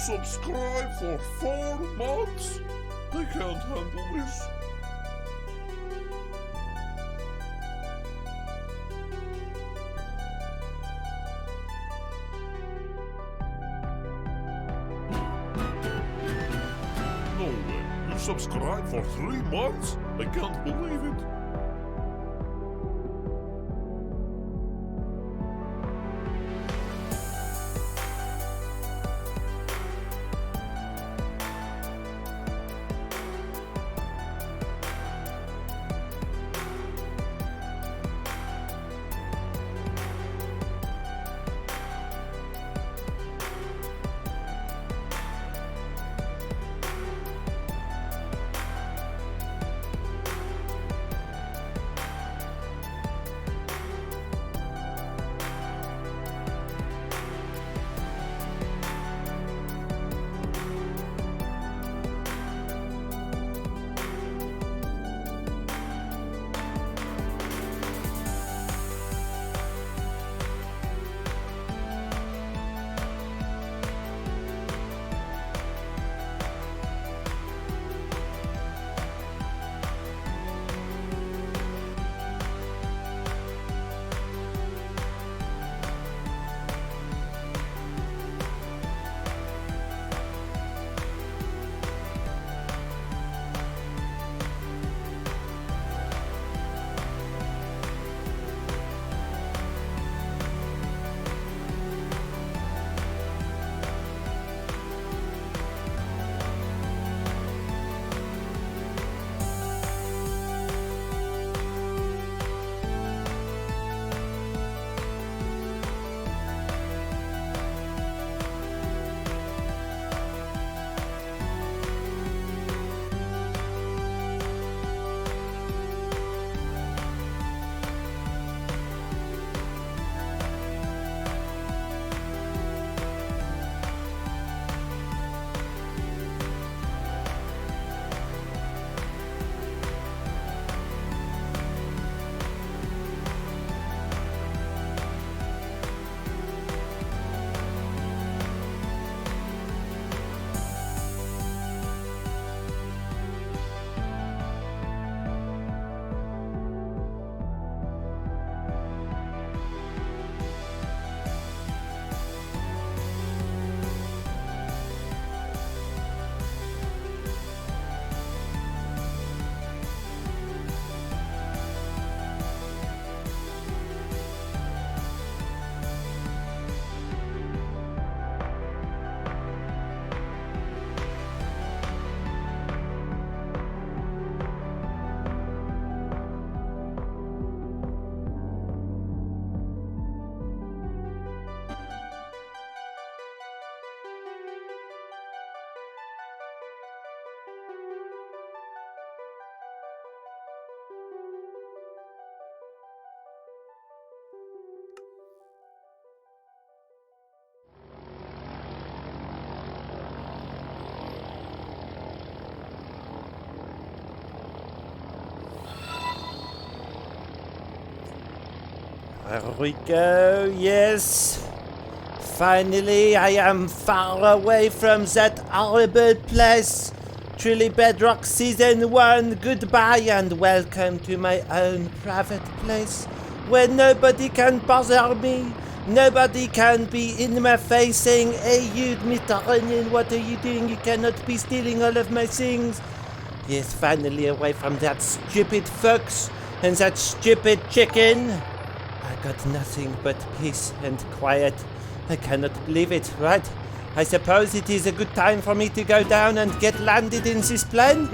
subscribe for 4 months? I can't handle this. No way. You subscribe for 3 months? I can't believe it. There we go, yes. Finally, I am far away from that horrible place. Truly Bedrock Season 1, goodbye and welcome to my own private place where nobody can bother me. Nobody can be in my face saying, "Hey you, Mr. Onion, what are you doing? You cannot be stealing all of my things." Yes, finally away from that stupid fox and that stupid chicken. I got nothing but peace and quiet. I cannot believe it, right? I suppose it is a good time for me to go down and get landed in this plane.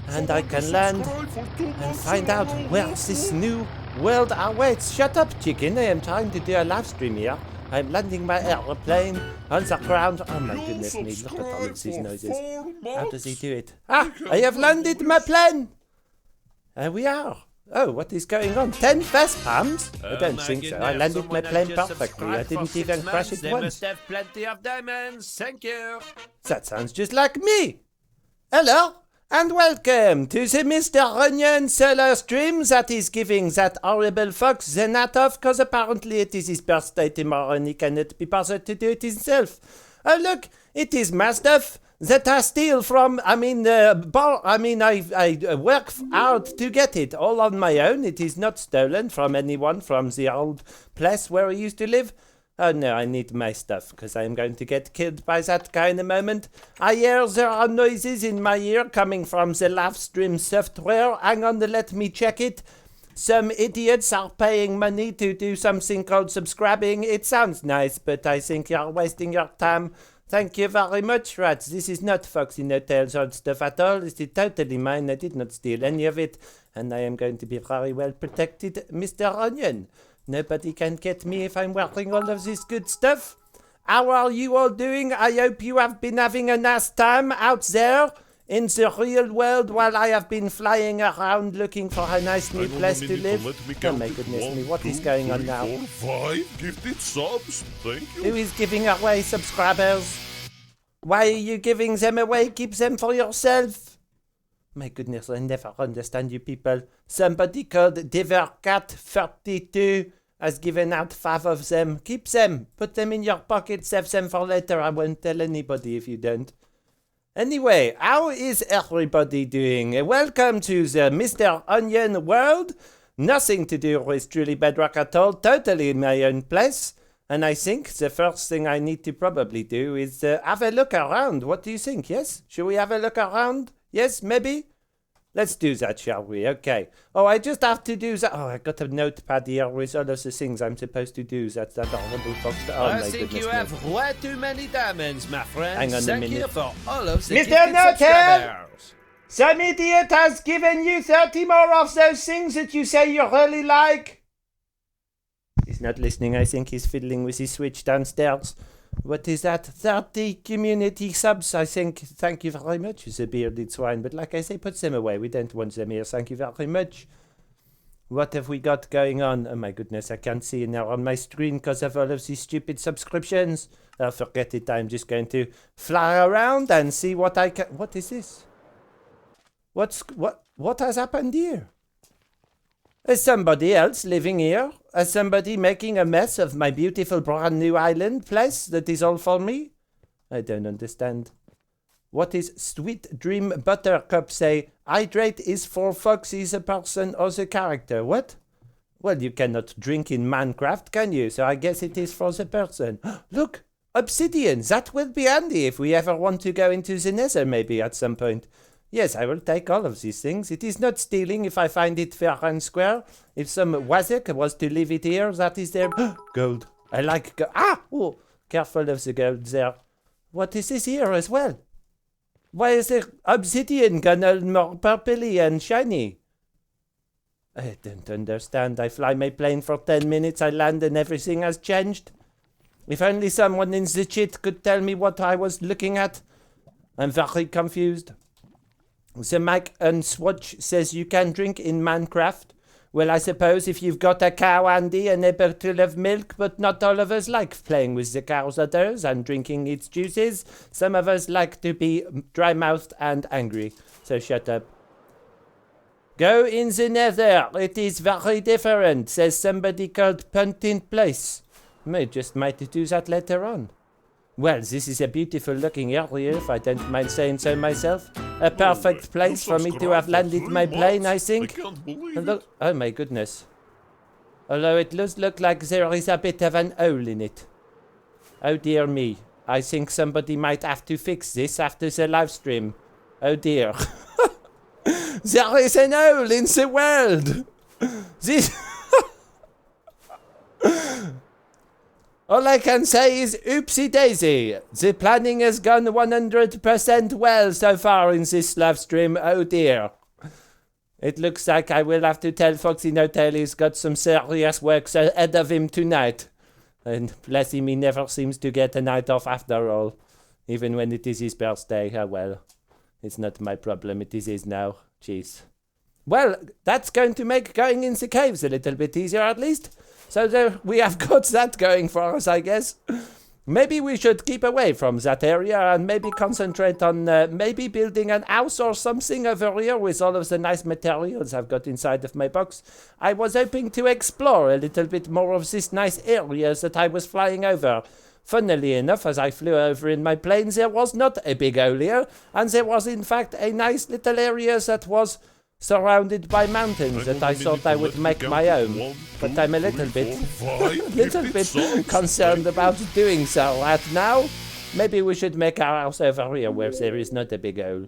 And I can land and find out where this new world awaits. Shut up, chicken. I am trying to do a live stream here. I'm landing my airplane on the ground. Oh my goodness me, look at all of these noises. How does he do it? Ah, I have landed my plane. There we are. Oh, what is going on? 10 fast palms? I don't think so. I landed my plane perfectly. I didn't even crash it once. Must have plenty of diamonds. Thank you. That sounds just like me. Hello, and welcome to the Mr. Onion solo stream that is giving that horrible fox the night off, because apparently it is his birthday tomorrow and he cannot be bothered to do it himself. Oh, look, it is my stuff that I steal from, I work hard to get it, all on my own. It is not stolen from anyone from the old place where I used to live. Oh no, I need my stuff, because I am going to get killed by that guy in a moment. I hear there are noises in my ear coming from the live stream software. Hang on, let me check it. Some idiots are paying money to do something called subscribing. It sounds nice, but I think you're wasting your time. Thank you very much, rats. This is not Foxy No Tails old stuff at all. This is totally mine. I did not steal any of it. And I am going to be very well protected, Mr. Onion. Nobody can get me if I'm wearing all of this good stuff. How are you all doing? I hope you have been having a nice time out there in the real world while I have been flying around looking for a nice new place to live. Oh my goodness me, what is going on now? 4, 5 gifted subs. Thank you. Who is giving away subscribers? Why are you giving them away? Keep them for yourself. My goodness, I never understand you people. Somebody called Divercat32 has given out 5 of them. Keep them. Put them in your pocket. Save them for later. I won't tell anybody if you don't. Anyway, how is everybody doing? Welcome to the Mr. Onion world. Nothing to do with Truly Bedrock at all. Totally in my own place. And I think the first thing I need to probably do is have a look around. What do you think? Yes? Should we have a look around? Yes, maybe? Let's do that, shall we? Okay. Oh, I just have to do that. Oh, I got a notepad here with all of the things I'm supposed to do. That's that horrible fox. Oh, I my think goodness you me. have way too many diamonds, my friend. Hang on a Thank minute. you for all of the Mr. gifted Notel! subscribers. Some idiot has given you 30 more of those things that you say you really like. He's not listening. I think he's fiddling with his switch downstairs. What is that? 30 community subs, I think. Thank you very much, the bearded swine. But like I say, put them away. We don't want them here. Thank you very much. What have we got going on? Oh my goodness, I can't see it now on my screen because of all of these stupid subscriptions. Oh, forget it. I'm just going to fly around and see what I can... What is this? What has happened here? Is somebody else living here? Is somebody making a mess of my beautiful brand new island place that is all for me? I don't understand. What is Sweet Dream Buttercup say? Hydrate is for Foxy the person or the character. What? Well, you cannot drink in Minecraft, can you? So I guess it is for the person. Look! Obsidian! That will be handy if we ever want to go into the nether maybe at some point. Yes, I will take all of these things. It is not stealing if I find it fair and square. If some wazek was to leave it here, that is their... Gold. I like gold. Ah! Oh, careful of the gold there. What is this here as well? Why is the obsidian gone all more purpley and shiny? I don't understand. I fly my plane for 10 minutes, I land and everything has changed. If only someone in the chat could tell me what I was looking at. I'm very confused. The Mac and Swatch says you can drink in Minecraft. Well, I suppose if you've got a cow handy and a bottle of milk, but not all of us like playing with the cow's udders and drinking its juices. Some of us like to be dry-mouthed and angry. So shut up. Go in the nether. It is very different, says somebody called Puntin Place. May just might do that later on. Well, this is a beautiful looking area, if I don't mind saying so myself. A perfect place for me to have landed my plane, I think. I can't believe And look, oh my goodness. Although it does look like there is a bit of an hole in it. Oh dear me. I think somebody might have to fix this after the live stream. Oh dear. There is an hole in the world. This... All I can say is oopsie daisy. The planning has gone 100% well so far in this live stream. Oh dear. It looks like I will have to tell Foxy No Tail he's got some serious work ahead of him tonight. And bless him, he never seems to get a night off after all. Even when it is his birthday. Oh well. It's not my problem, it is his now. Jeez. Well, that's going to make going in the caves a little bit easier at least. So there, we have got that going for us, I guess. Maybe we should keep away from that area and maybe concentrate on maybe building an house or something over here with all of the nice materials I've got inside of my box. I was hoping to explore a little bit more of these nice areas that I was flying over. Funnily enough, as I flew over in my plane, there was not a big hole here, and there was in fact a nice little area that was surrounded by mountains that I thought I would make my own. But I'm a little bit concerned about doing so right now. Maybe we should make our house over here where there is not a big hole.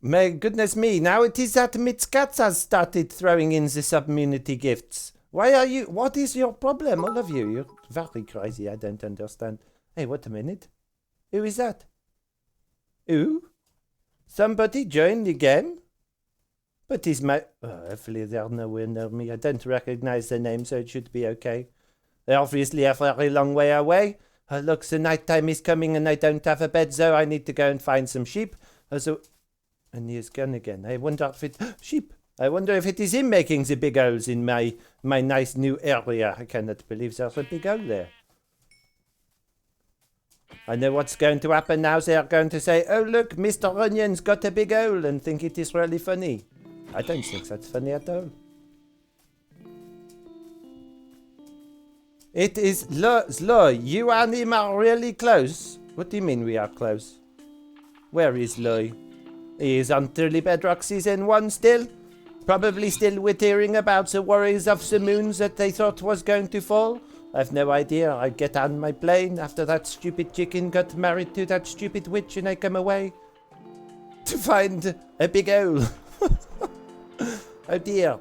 My goodness me, now it is that Mitskats has started throwing in the community gifts. What is your problem, all of you? You're very crazy, I don't understand. Hey, wait a minute. Who is that? Who? Somebody joined the game? But is my... Oh, hopefully they're nowhere near me. I don't recognize the name, so it should be okay. They're obviously a very long way away. Oh, look, the night time is coming and I don't have a bed, so I need to go and find some sheep. And he's gone again. I wonder if it... Sheep! I wonder if it is him making the big holes in my nice new area. I cannot believe there's a big hole there. I know what's going to happen now. They are going to say, oh look, Mr. Onion's got a big hole, and think it is really funny. I don't think that's funny at all. It is Loy. You and him are really close. What do you mean we are close? Where is Loy? He is on Truly Bedrock Season 1 still. Probably still wittering about the worries of the moons that they thought was going to fall. I've no idea. I get on my plane after that stupid chicken got married to that stupid witch and I come away to find a big hole. Oh dear.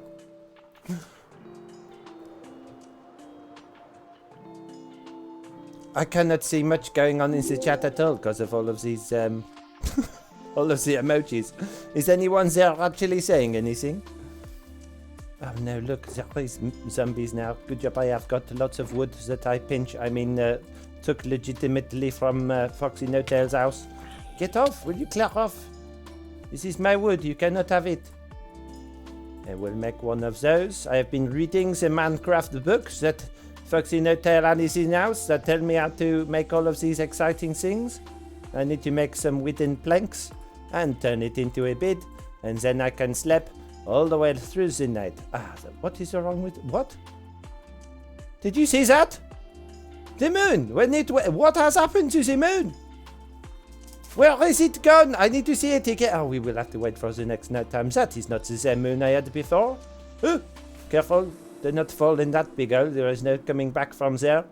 I cannot see much going on in the chat at all because of all of these all of the emojis. Is anyone there actually saying anything? Oh no, look, there is zombies now. Good job, I have got lots of wood that I took legitimately from Foxy No Tail's house. Get off, will you clear off? This is my wood, you cannot have it. I will make one of those. I have been reading the Minecraft books that Foxy No Tail and his in-house that tell me how to make all of these exciting things. I need to make some wooden planks and turn it into a bed, and then I can sleep all the way through the night. What is wrong with... What? Did you see that? The moon! What has happened to the moon? Where is it gone? I need to see it again. Oh, we will have to wait for the next night time. That is not the same moon I had before. Oh, careful. Do not fall in that big hole. There is no coming back from there.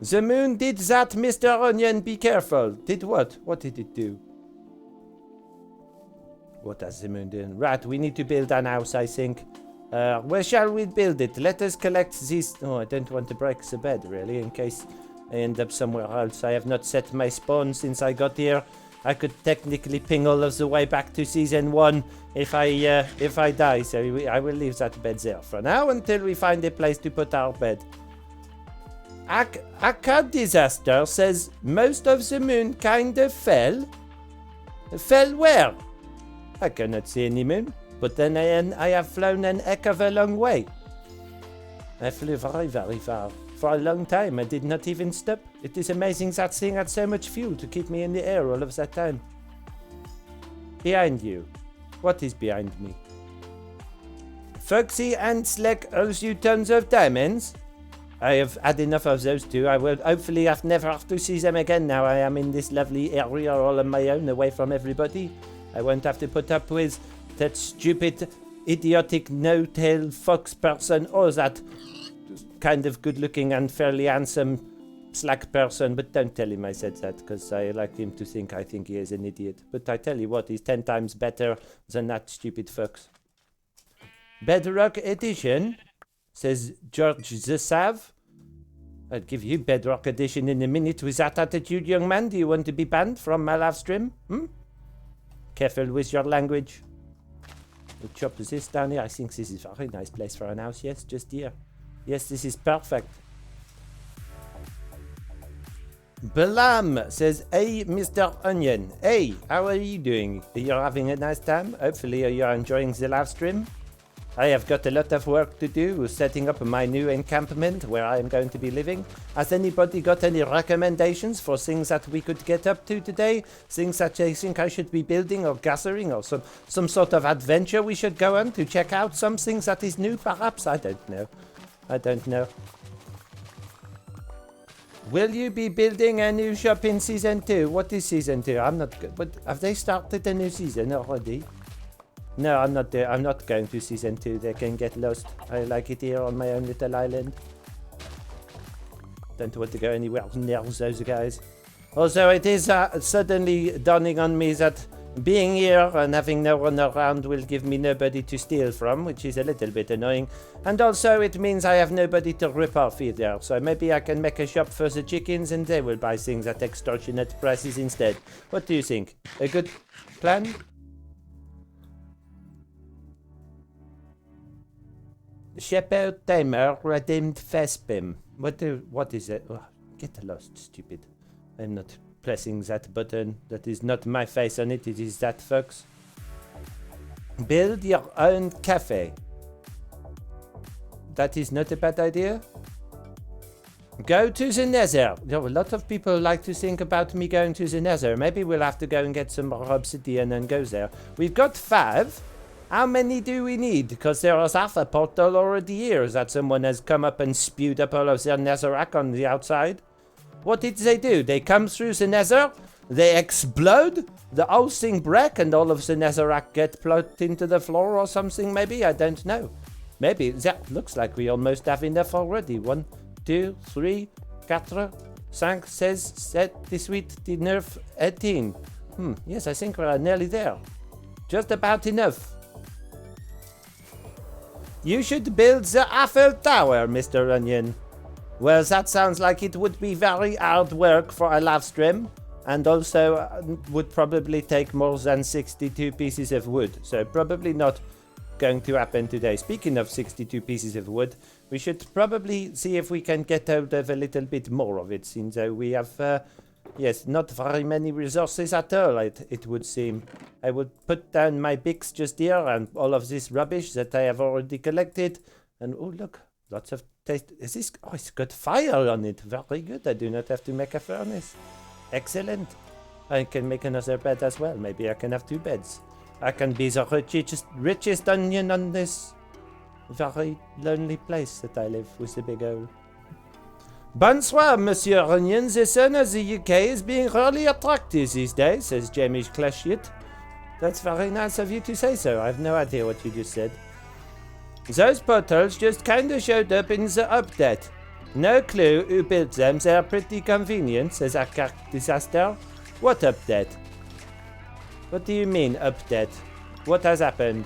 The moon did that, Mr. Onion. Be careful. Did what? What did it do? What has the moon done? Right, we need to build an house, I think. Where shall we build it? Let us collect these... Oh, I don't want to break the bed, really, in case I end up somewhere else. I have not set my spawn since I got here. I could technically ping all of the way back to Season 1 if I die. So I will leave that bed there for now until we find a place to put our bed. Aka Disaster says most of the moon kind of fell. Fell where? I cannot see any moon, but then I have flown an heck of a long way. I flew very, very far. For a long time, I did not even stop. It is amazing that thing had so much fuel to keep me in the air all of that time. Behind you. What is behind me? Foxy and Slack owes you tons of diamonds. I have had enough of those two. I will hopefully never have to see them again now I am in this lovely area all on my own, away from everybody. I won't have to put up with that stupid, idiotic, no-tail fox person or that kind of good-looking and fairly handsome Slack person. But don't tell him I said that, because I like him to think I think he is an idiot. But I tell you what, he's 10 times better than that stupid fox. Bedrock Edition, says George the Sav. I'll give you Bedrock Edition in a minute. With that attitude, young man, do you want to be banned from my live stream? Careful with your language. We'll chop this down here. I think this is a very nice place for an house. Yes, just here. Yes, this is perfect. Balam says, hey, Mr. Onion. Hey, how are you doing? You're having a nice time? Hopefully you're enjoying the live stream. I have got a lot of work to do with setting up my new encampment where I am going to be living. Has anybody got any recommendations for things that we could get up to today? Things that I think I should be building or gathering, or some sort of adventure we should go on to check out? Something that is new perhaps? I don't know. Will you be building a new shop in season 2? What is season 2? I'm not good. But have they started a new season already? No, I'm not there. I'm not going to season 2. They can get lost. I like it here on my own little island. Don't want to go anywhere near those guys. Also, it is suddenly dawning on me that being here and having no one around will give me nobody to steal from, which is a little bit annoying. And also it means I have nobody to rip off either. So maybe I can make a shop for the chickens and they will buy things at extortionate prices instead. What do you think? A good plan? Shepherd Tamer redeemed Vespim. What is it? Oh, get lost, stupid. I'm not pressing that button. That is not my face on it. It is that, folks. Build your own cafe. That is not a bad idea. Go to the Nether. A lot of people like to think about me going to the Nether. Maybe we'll have to go and get some more obsidian and go there. We've got 5. How many do we need? Because there is half a portal already here that someone has come up and spewed up all of their netherrack on the outside. What did they do? They come through the nether, they explode, the whole thing break, and all of the netherrack get plugged into the floor or something maybe? I don't know. Maybe. That looks like we almost have enough already. 1, 2, 3, 4, 5, 6, 7, 18, 19, 18. Yes, I think we're nearly there. Just about enough. You should build the Eiffel Tower, Mr. Onion. Well, that sounds like it would be very hard work for a live stream, and also would probably take more than 62 pieces of wood, so probably not going to happen today. Speaking of 62 pieces of wood, we should probably see if we can get out of a little bit more of it, since we have, yes, not very many resources at all, it would seem. I would put down my picks just here, and all of this rubbish that I have already collected, and oh look, lots of taste. Is this? Oh, it's got fire on it. Very good. I do not have to make a furnace. Excellent. I can make another bed as well. Maybe I can have 2 beds. I can be the richest onion on this very lonely place that I live with the big hole. Bonsoir, Monsieur Onion. The sun of the UK is being really attractive these days, says Jamie Clashit. That's very nice of you to say so. I have no idea what you just said. Those portals just kinda showed up in the update. No clue who built them, they are pretty convenient, says Arcade Disaster. What update? What do you mean, update? What has happened?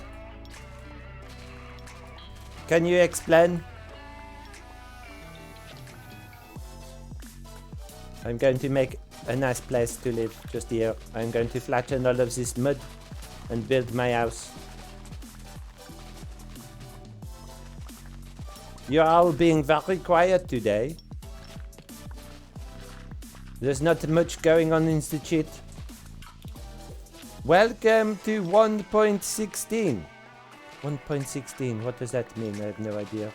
Can you explain? I'm going to make a nice place to live just here. I'm going to flatten all of this mud and build my house. You're all being very quiet today. There's not much going on in the chat. Welcome to 1.16. 1.16, what does that mean? I have no idea.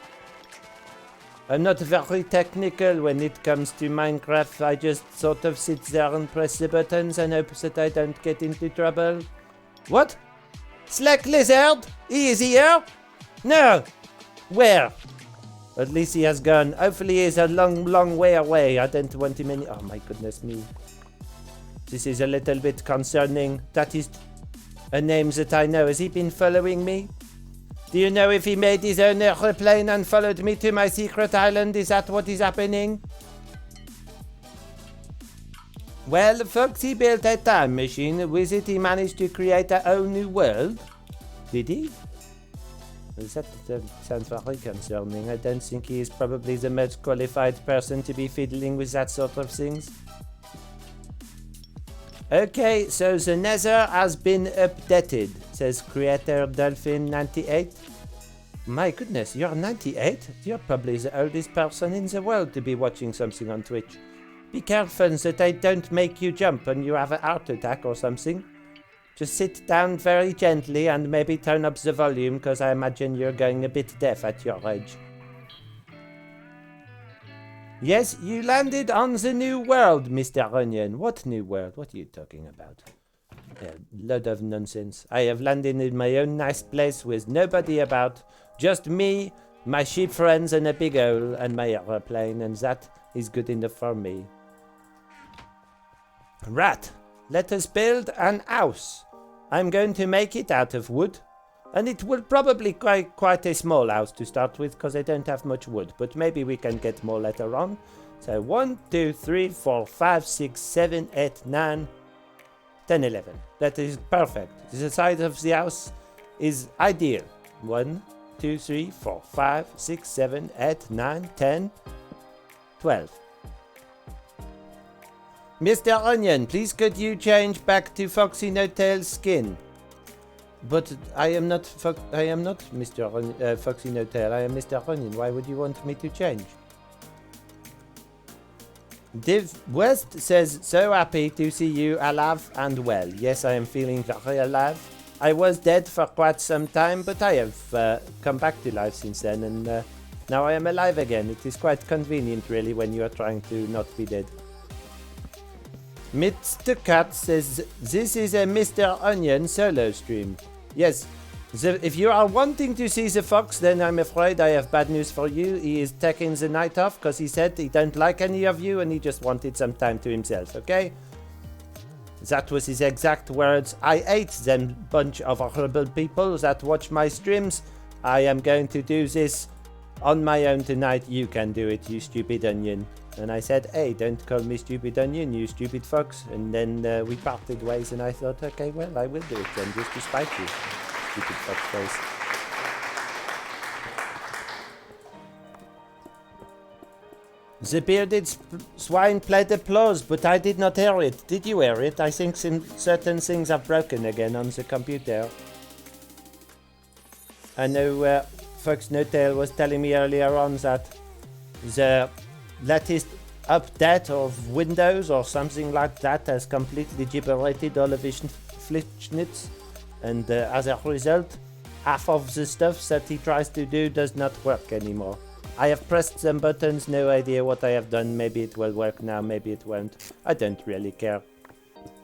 I'm not very technical when it comes to Minecraft. I just sort of sit there and press the buttons and hope that I don't get into trouble. What? Slack Lizard? He is here? No! Where? At least he has gone. Hopefully he's a long way away. I don't want him any... Oh my goodness me. This is a little bit concerning. That is a name that I know. Has he been following me? Do you know if he made his own airplane and followed me to my secret island? Is that what is happening? Well, Foxy built a time machine. With it he managed to create a whole new world. Did he? That sounds very concerning. I don't think he is probably the most qualified person to be fiddling with that sort of things. Okay, so the Nether has been updated, says Creator Dolphin 98. My goodness, you're 98? You're probably the oldest person in the world to be watching something on Twitch. Be careful that I don't make you jump and you have a heart attack or something. Just sit down very gently and maybe turn up the volume, because I imagine you're going a bit deaf at your age. Yes, you landed on the new world, Mr. Onion. What new world? What are you talking about? A lot of nonsense. I have landed in my own nice place with nobody about. Just me my sheep friends and a big owl and my aeroplane, and that is good enough for me. Rat, let us build an house. I'm going to make it out of wood, and it will probably be quite a small house to start with because I don't have much wood, but maybe we can get more later on. So 1, 2, 3, 4, 5, 6, 7, 8, 9, 10, 11. That is perfect. The size of the house is ideal. 1, 2, 3, 4, 5, 6, 7, 8, 9, 10, 12. Mr. Onion, please could you change back to Foxy No-Tail's skin? But I am not Mr. Foxy No-Tail, I am Mr. Onion. Why would you want me to change? Div West says, so happy to see you alive and well. Yes, I am feeling very alive. I was dead for quite some time, but I have come back to life since then, and now I am alive again. It is quite convenient, really, when you are trying to not be dead. Mr. Cat says, this is a Mr. Onion solo stream. Yes, if you are wanting to see the fox, then I'm afraid I have bad news for you. He is taking the night off because he said he don't like any of you and he just wanted some time to himself, okay? That was his exact words. I hate them bunch of horrible people that watch my streams. I am going to do this on my own tonight. You can do it, you stupid onion. And I said, hey, don't call me stupid onion, you stupid fox. And then we parted ways and I thought, okay, well, I will do it then, just to spite you, stupid fox face. The bearded swine played applause, but I did not hear it. Did you hear it? I think certain things have broken again on the computer. I know Fox No-Tail was telling me earlier on that the latest update of Windows or something like that has completely gibberated all of his flischnitz, and as a result, half of the stuff that he tries to do does not work anymore. I have pressed some buttons, no idea what I have done. Maybe it will work now, maybe it won't. I don't really care.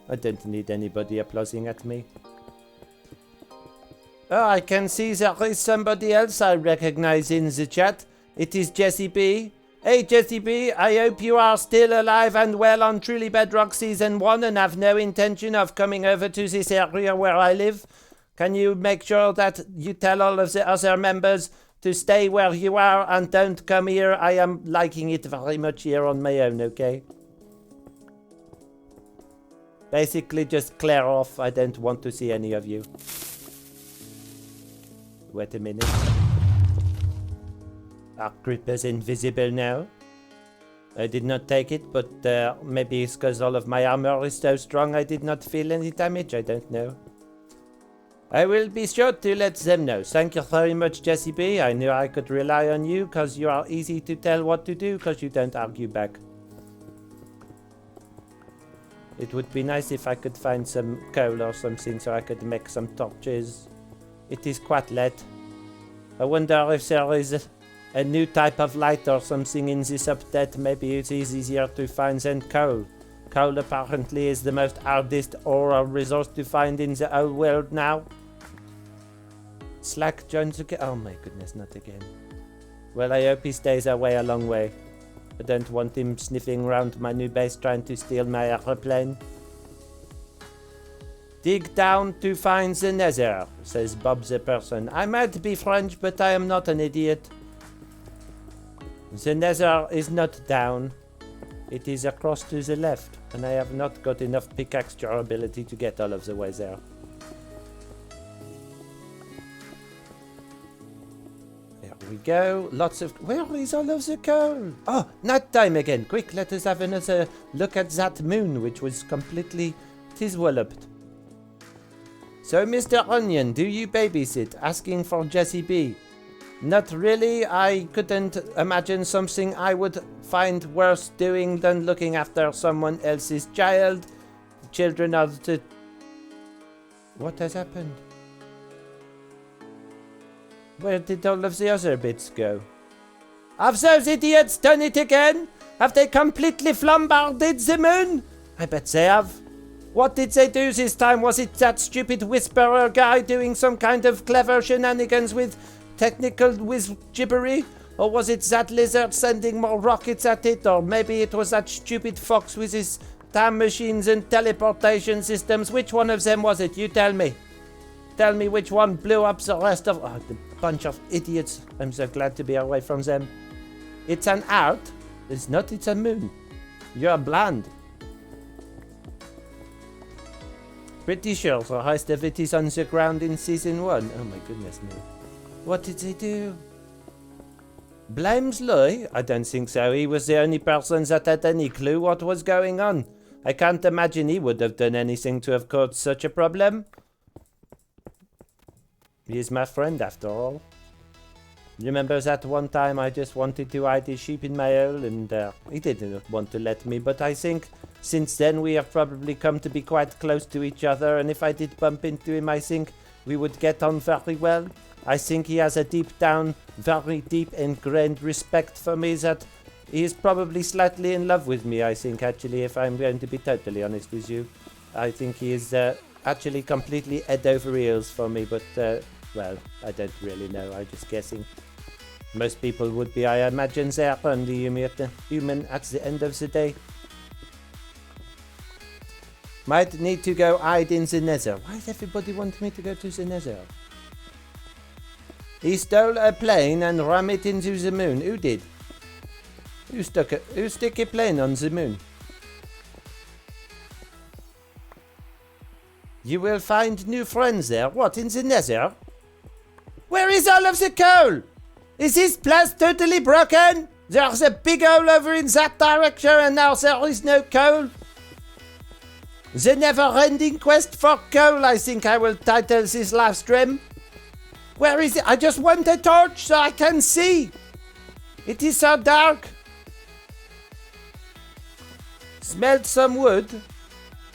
I don't need anybody applauding at me. Oh, I can see there is somebody else I recognize in the chat. It is Jesse B. Hey Jesse B, I hope you are still alive and well on Truly Bedrock Season 1 and have no intention of coming over to this area where I live. Can you make sure that you tell all of the other members to stay where you are and don't come here? I am liking it very much here on my own, okay? Basically just clear off, I don't want to see any of you. Wait a minute. Are creepers invisible now? I did not take it, but maybe it's because all of my armor is so strong I did not feel any damage, I don't know. I will be sure to let them know. Thank you very much, Jesse B. I knew I could rely on you because you are easy to tell what to do because you don't argue back. It would be nice if I could find some coal or something so I could make some torches. It is quite late. I wonder if there is a new type of light or something in this update. Maybe it is easier to find than coal. Coal apparently is the most hardest ore or resource to find in the whole world now. Slack joins again. Oh my goodness, not again. Well, I hope he stays away a long way. I don't want him sniffing around my new base trying to steal my airplane. Dig down to find the nether, says Bob the person. I might be French, but I am not an idiot. The nether is not down. It is across to the left, and I have not got enough pickaxe durability to get all of the way there. There we go. Lots of... Where is all of the coal? Oh, night time again. Quick, let us have another look at that moon, which was completely tiswalloped. So, Mr. Onion, do you babysit? Asking for Jesse B. Not really. I couldn't imagine something I would find worse doing than looking after someone else's child. Children are the... What has happened? Where did all of the other bits go? Have those idiots done it again? Have they completely flambarded the moon? I bet they have. What did they do this time? Was it that stupid whisperer guy doing some kind of clever shenanigans with technical gibbery? Or was it that lizard sending more rockets at it? Or maybe it was that stupid fox with his time machines and teleportation systems. Which one of them was it? You tell me. Tell me which one blew up the rest of... Oh, the bunch of idiots. I'm so glad to be away from them. It's an Earth. It's not, it's a moon. You're blind. Pretty sure the rest of it is on the ground in season 1. Oh my goodness me. What did they do? Blames Louis? I don't think so. He was the only person that had any clue what was going on. I can't imagine he would have done anything to have caused such a problem. He's my friend after all. Remember that one time I just wanted to hide his sheep in my hole and he didn't want to let me, but I think since then we have probably come to be quite close to each other, and if I did bump into him I think we would get on very well. I think he has a deep down, very deep ingrained respect for me that he is probably slightly in love with me, I think, actually, if I'm going to be totally honest with you. I think he is actually completely head over heels for me, but well, I don't really know, I'm just guessing. Most people would be, I imagine, there and the human at the end of the day. Might need to go hide in the nether. Why does everybody want me to go to the nether? He stole a plane and rammed it into the moon. Who did? Who stuck a plane on the moon? You will find new friends there. What, in the nether? Where is all of the coal? Is this place totally broken? There's a big hole over in that direction and now there is no coal. The never-ending quest for coal, I think I will title this live stream. Where is it? I just want a torch so I can see. It is so dark. Smelt some wood.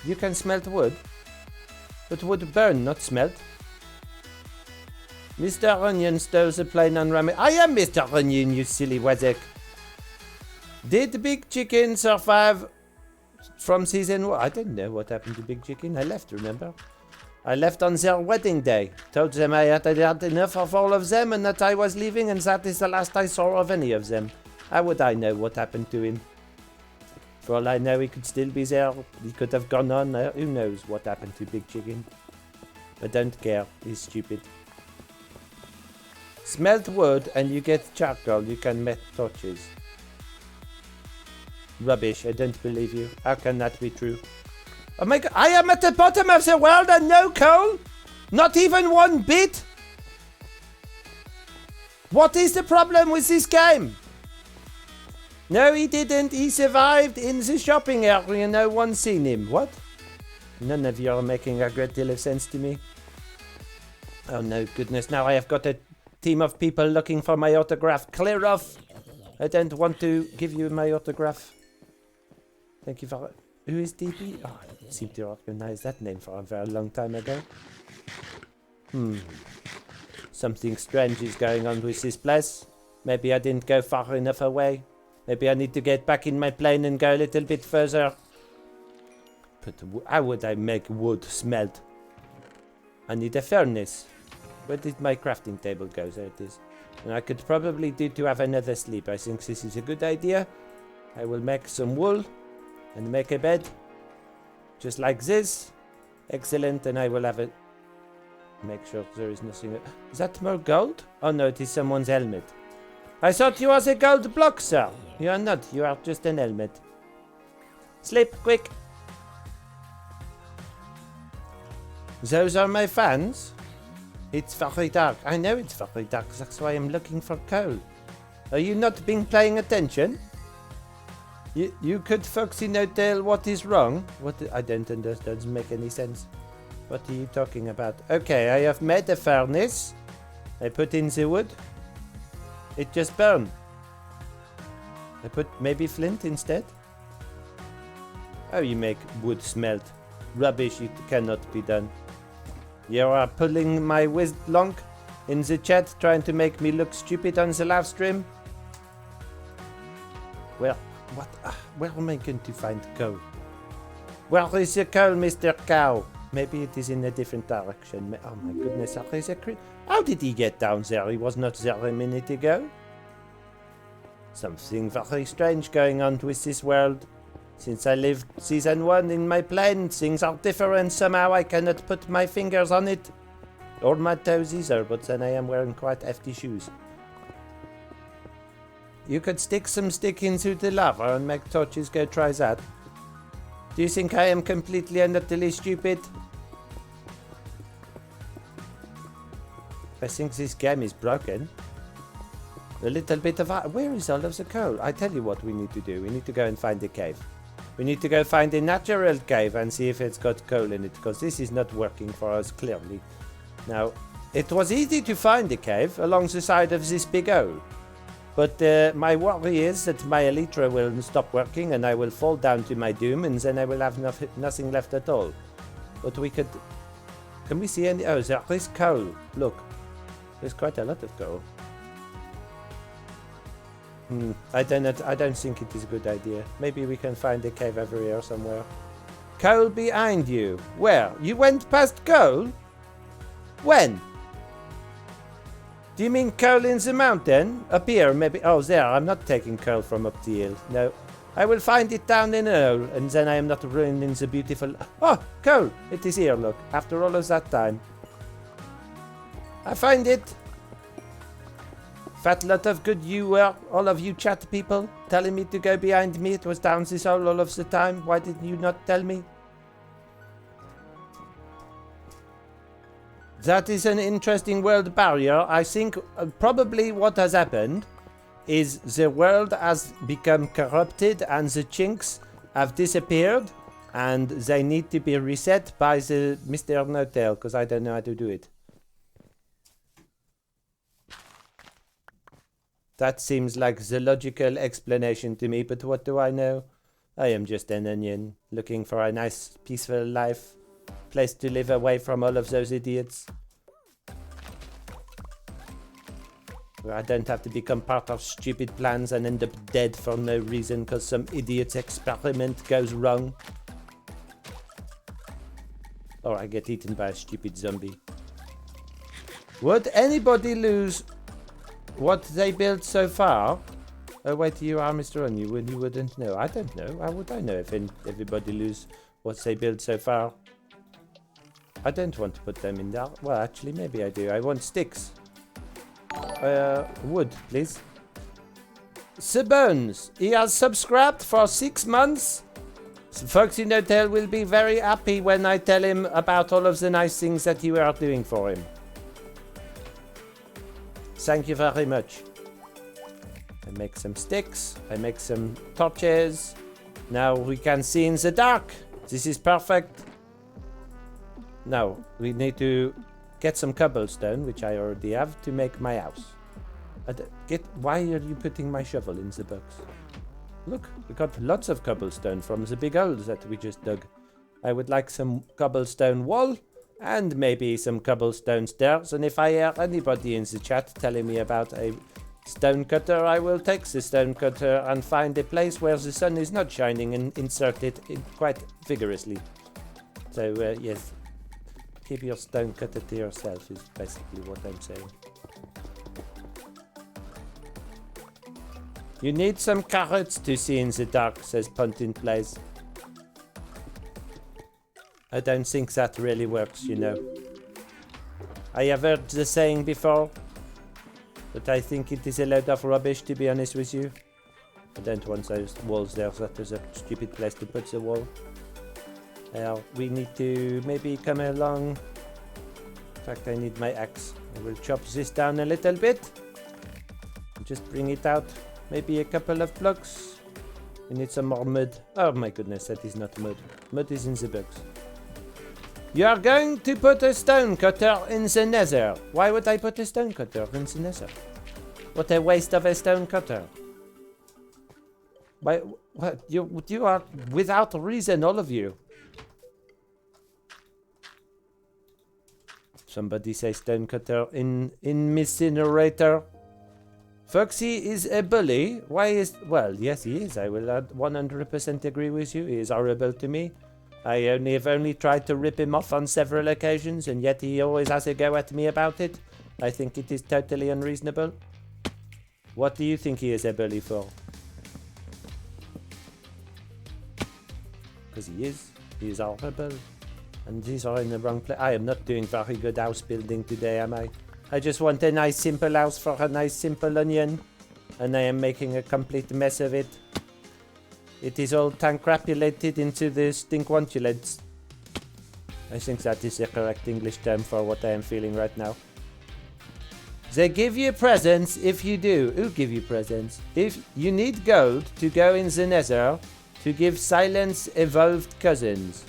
You can smelt wood. But wood burn, not smelt. Mr. Onion stole the plane and rammed it. I am Mr. Onion, you silly wazek. Did Big Chicken survive from season 1? I don't know what happened to Big Chicken. I left, remember? I left on their wedding day. Told them I had enough of all of them and that I was leaving, and that is the last I saw of any of them. How would I know what happened to him? For all I know, he could still be there. He could have gone on. Who knows what happened to Big Chicken? I don't care. He's stupid. Smelt wood and you get charcoal. You can make torches. Rubbish. I don't believe you. How can that be true? Oh my god. I am at the bottom of the world and no coal? Not even one bit? What is the problem with this game? No, he didn't. He survived in the shopping area. No one seen him. What? None of you are making a great deal of sense to me. Oh no, goodness. Now I have got a team of people looking for my autograph. Clear off. I don't want to give you my autograph. Thank you for... Who is DP? Oh, I don't seem to recognize that name for a very long time ago. Something strange is going on with this place. Maybe I didn't go far enough away. Maybe I need to get back in my plane and go a little bit further. But how would I make wood smelt? I need a furnace. Where did my crafting table go? There it is. And I could probably do to have another sleep. I think this is a good idea. I will make some wool and make a bed. Just like this. Excellent. And I will have it. Make sure there is nothing. Is that more gold? Oh no, it is someone's helmet. I thought you was a gold block, sir. You are not. You are just an helmet. Sleep, quick. Those are my fans. It's very dark. I know it's very dark. That's why I'm looking for coal. Are you not paying attention? You could Foxy no tell what is wrong. What? I don't understand. Doesn't make any sense. What are you talking about? Okay, I have made a furnace. I put in the wood. It just burned. I put maybe flint instead. How you make wood smelt? Rubbish, it cannot be done. You are pulling my wisdlonk in the chat, trying to make me look stupid on the live stream. Well, what? Where am I going to find coal? Where is the coal, Mr. Cow? maybe it is in a different direction. Oh my goodness, there is a how did he get down there? He was not there a minute ago. Something very strange going on with this world. Since I lived season 1 in my plane, things are different somehow. I cannot put my fingers on it. Or my toes either, but then I am wearing quite hefty shoes. You could stick some stick into the lava and make torches. Go try that. Do you think I am completely and utterly stupid? I think this game is broken. A little bit of... Where is all of the coal? I tell you what we need to do. We need to go and find a cave. We need to go find a natural cave and see if it's got coal in it, because this is not working for us, clearly. Now, it was easy to find a cave along the side of this big hole. But my worry is that my elytra will stop working and I will fall down to my doom, and then I will have nothing left at all. But we could... Can we see any... Oh, there is coal. Look. There's quite a lot of coal. I don't think it is a good idea. Maybe we can find a cave over here somewhere. Coal behind you. Where? You went past coal? When? Do you mean coal in the mountain? Up here, maybe? Oh, there. I'm not taking coal from up the hill. No. I will find it down in a hole, and then I am not ruining the beautiful... Oh, coal! It is here, look. After all of that time. I find it. Fat lot of good you were, all of you chat people, telling me to go behind me. It was down this hole all of the time. Why did you not tell me? That is an interesting world barrier. I think probably what has happened is the world has become corrupted and the chinks have disappeared and they need to be reset by the Mr. No-Tail, because I don't know how to do it. That seems like the logical explanation to me, but what do I know? I am just an onion, looking for a nice, peaceful life. Place to live away from all of those idiots. Where I don't have to become part of stupid plans and end up dead for no reason because some idiot's experiment goes wrong. Or I get eaten by a stupid zombie. Would anybody lose what they built so far? Oh wait, you are Mr. Onion, you wouldn't know. I don't know. How would I know if everybody lose what they built so far? I don't want to put them in there. Well, actually, maybe I do. I want sticks. Wood, please. Bones, he has subscribed for 6 months. Foxy No-Tail will be very happy when I tell him about all of the nice things that you are doing for him. Thank you very much. I make some sticks. I make some torches. Now we can see in the dark. This is perfect. Now we need to get some cobblestone, which I already have, to make my house. Why are you putting my shovel in the box? Look, we got lots of cobblestone from the big holes that we just dug. I would like some cobblestone wall and maybe some cobblestone stairs. And if I hear anybody in the chat telling me about a stone cutter, I will take the stone cutter and find a place where the sun is not shining and insert it in quite vigorously. So yes, keep your stone cutter to yourself is basically what I'm saying. You need some carrots to see in the dark, says Puntin Plays. I don't think that really works, you know. I have heard the saying before, but I think it is a load of rubbish, to be honest with you. I don't want those walls there. That is a stupid place to put the wall. We need to maybe come along. In fact, I need my axe. I will chop this down a little bit. Just bring it out. Maybe a couple of blocks. We need some more mud. Oh my goodness, that is not mud. Mud is in the box. You are going to put a stone cutter in the nether. Why would I put a stone cutter in the nether? What a waste of a stone cutter. Why, what, you are without reason, all of you. Somebody say stone cutter in incinerator. Foxy is a bully. Why is... Well, yes, he is. I will 100% agree with you. He is horrible to me. I have only tried to rip him off on several occasions, and yet he always has a go at me about it. I think it is totally unreasonable. What do you think he is a bully for? Because he is. He is horrible. And these are in the wrong place. I am not doing very good house building today, am I? I just want a nice simple house for a nice simple onion. And I am making a complete mess of it. It is all tankrapulated into the stinkwantulates. I think that is the correct English term for what I am feeling right now. They give you presents if you do. Who give you presents? If you need gold to go in the nether to give Silence evolved cousins.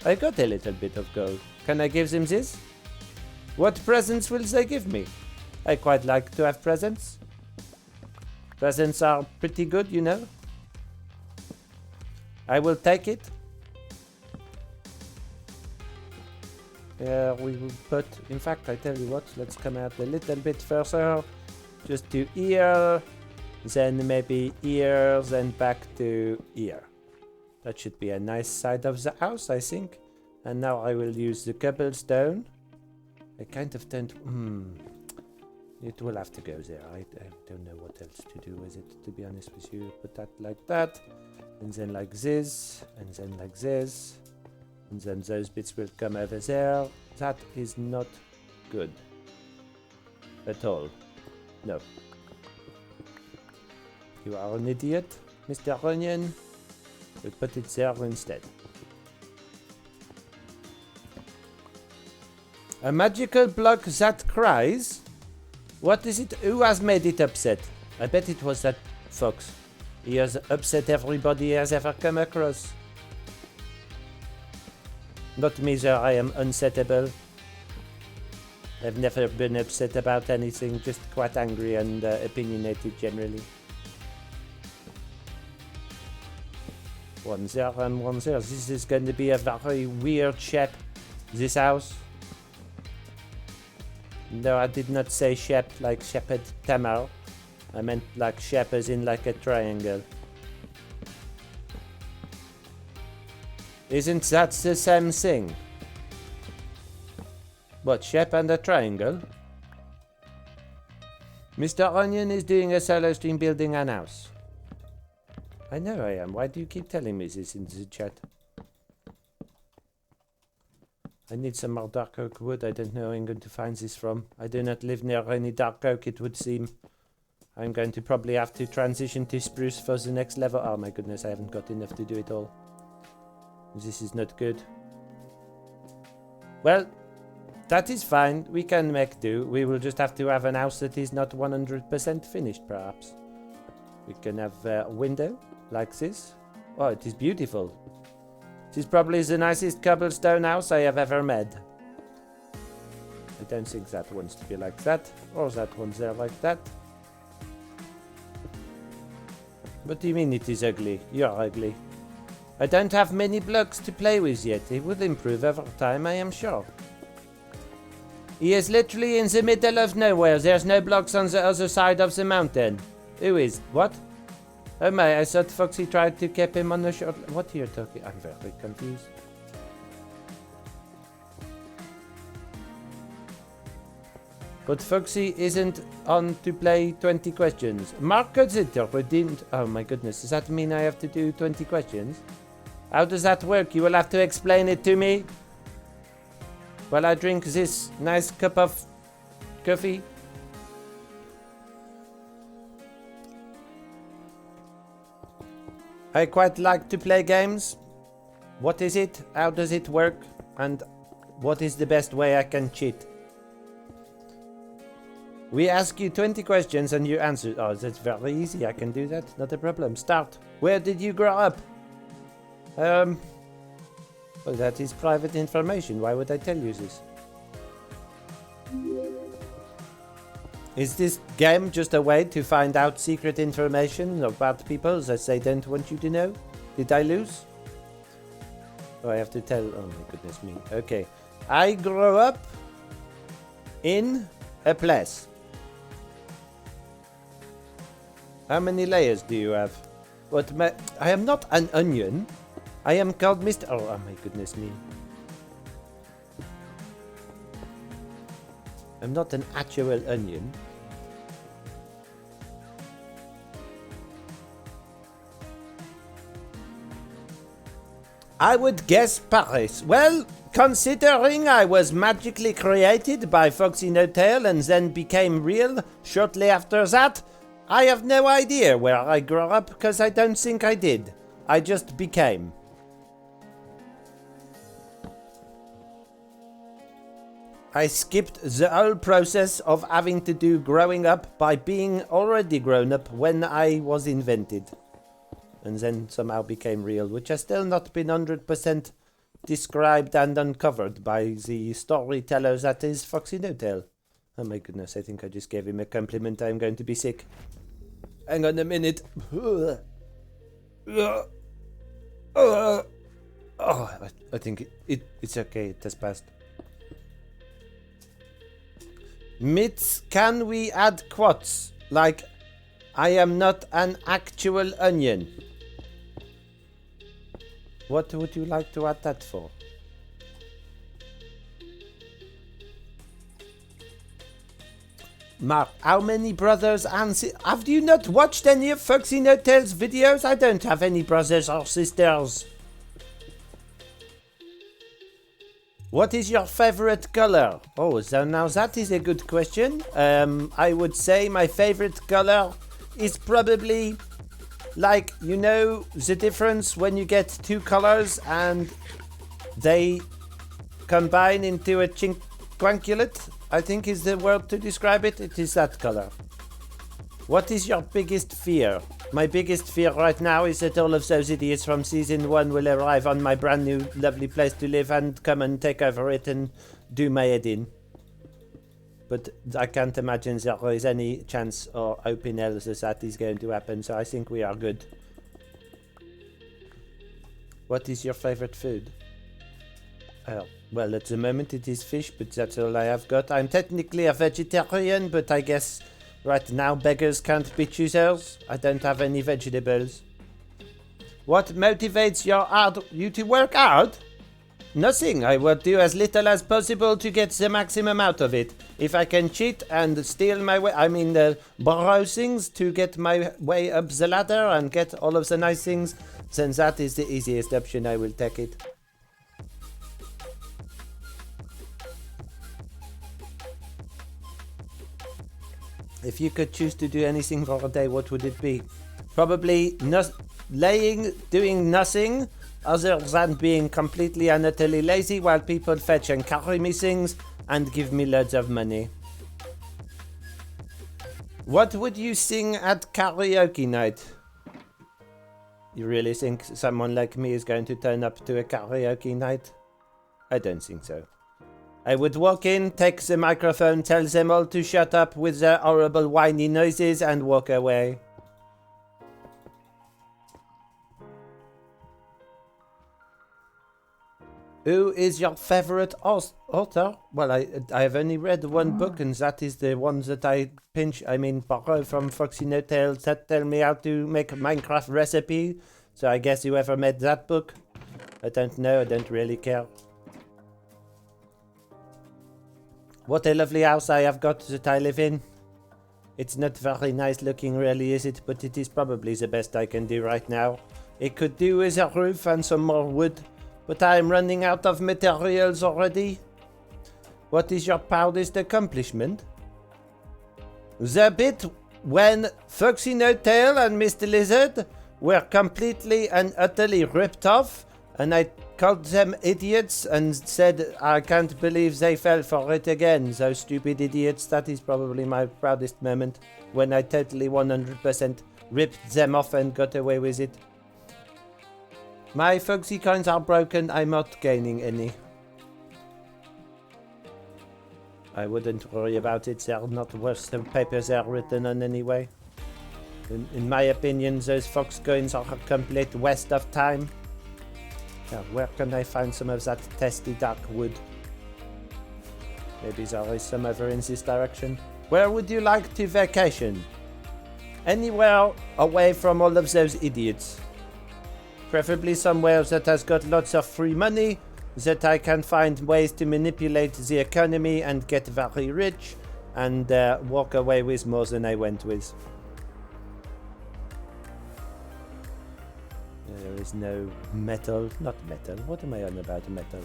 I got a little bit of gold. Can I give them this? What presents will they give me? I quite like to have presents. Presents are pretty good, you know. I will take it. We will put, in fact, I tell you what, let's come out a little bit further. Just to here, then maybe here, then back to here. That should be a nice side of the house, I think. And now I will use the cobblestone. I kind of don't... It will have to go there. I don't know what else to do with it, to be honest with you. Put that like that. And then like this. And then like this. And then those bits will come over there. That is not good. At all. No. You are an idiot, Mr. Onion. We'll put it there instead. A magical block that cries? What is it? Who has made it upset? I bet it was that fox. He has upset everybody he has ever come across. Not me, sir. I am unsettable. I've never been upset about anything, just quite angry and opinionated generally. One there and one there. This is going to be a very weird shape, this house. No, I did not say shape like Shepherd Tamar. I meant like shape as in like a triangle. Isn't that the same thing? What, shape and a triangle? Mr. Onion is doing a solo stream building an house. I know I am. Why do you keep telling me this in the chat? I need some more dark oak wood. I don't know where I'm going to find this from. I do not live near any dark oak, it would seem. I'm going to probably have to transition to spruce for the next level. Oh my goodness, I haven't got enough to do it all. This is not good. Well, that is fine. We can make do. We will just have to have an house that is not 100% finished, perhaps. We can have a window like this. Oh, it is beautiful. It is probably the nicest cobblestone house I have ever made. I don't think that wants to be like that, or that one's there like that. What do you mean it is ugly? You're ugly. I don't have many blocks to play with yet. It will improve over time, I am sure. He is literally in the middle of nowhere. There's no blocks on the other side of the mountain. Who is? What? Oh my, I thought Foxy tried to keep him on the short... What are you talking? I'm very confused. But Foxy isn't on to play 20 questions. Mark Consider didn't... Oh my goodness, does that mean I have to do 20 questions? How does that work? You will have to explain it to me. While I drink this nice cup of coffee. I quite like to play games. What is it? How does it work? And what is the best way I can cheat? We ask you 20 questions and you answer. Oh, that's very easy. I can do that. Not a problem. Start. Where did you grow up? Well, that is private information. Why would I tell you this? Is this game just a way to find out secret information about people that they don't want you to know? Did I lose? Oh, I have to tell. Oh my goodness me. Okay. I grew up in a place. How many layers do you have? What? I am not an onion. I am called Mr. Oh my goodness me. I'm not an actual onion. I would guess Paris. Well, considering I was magically created by Foxy No Tail and then became real shortly after that, I have no idea where I grew up because I don't think I did. I just became. I skipped the whole process of having to do growing up by being already grown up when I was invented. And then somehow became real, which has still not been 100% described and uncovered by the storyteller that is Foxy No Tail. Oh my goodness, I think I just gave him a compliment. I'm going to be sick. Hang on a minute. I think it's okay, it has passed. Myths, can we add quotes? Like, I am not an actual onion. What would you like to add that for? Mark, how many brothers and have you not watched any of Foxy No Tail's videos? I don't have any brothers or sisters. What is your favorite color? Oh, so now that is a good question. I would say my favorite color is probably like, you know, the difference when you get two colors and they combine into a quinquillet, I think is the word to describe it. It is that color. What is your biggest fear? My biggest fear right now is that all of those idiots from season 1 will arrive on my brand new lovely place to live and come and take over it and do my head in. But I can't imagine there is any chance or hope in hell that is going to happen, so I think we are good. What is your favorite food? Well, at the moment it is fish, but that's all I have got. I'm technically a vegetarian, but I guess right now beggars can't be choosers. I don't have any vegetables. What motivates you to work hard? Nothing. I will do as little as possible to get the maximum out of it. If I can cheat and steal my way, borrow things to get my way up the ladder and get all of the nice things, then that is the easiest option. I will take it. If you could choose to do anything for a day, what would it be? Probably doing nothing other than being completely and utterly lazy while people fetch and carry me things and give me loads of money. What would you sing at karaoke night? You really think someone like me is going to turn up to a karaoke night? I don't think so. I would walk in, take the microphone, tell them all to shut up with their horrible whiny noises and walk away. Who is your favorite author? Well, I have only read one book, and that is the one that I borrow from Foxy No Tail that tell me how to make a Minecraft recipe. So I guess whoever made that book. I don't know, I don't really care. What a lovely house I have got that I live in. It's not very nice looking really, is it? But it is probably the best I can do right now. It could do with a roof and some more wood, but I am running out of materials already. What is your proudest accomplishment? The bit when Foxy No Tail and Mr. Lizard were completely and utterly ripped off, and I called them idiots and said I can't believe they fell for it again, those stupid idiots. That is probably my proudest moment, when I totally 100% ripped them off and got away with it. My Foxy coins are broken, I'm not gaining any. I wouldn't worry about it, they're not worth the paper they're written on anyway. In my opinion, those Fox coins are a complete waste of time. Now, where can I find some of that tasty dark wood? Maybe there is some over in this direction. Where would you like to vacation? Anywhere away from all of those idiots. Preferably somewhere that has got lots of free money, that I can find ways to manipulate the economy and get very rich and walk away with more than I went with. There is no metal, not metal, what am I on about metal?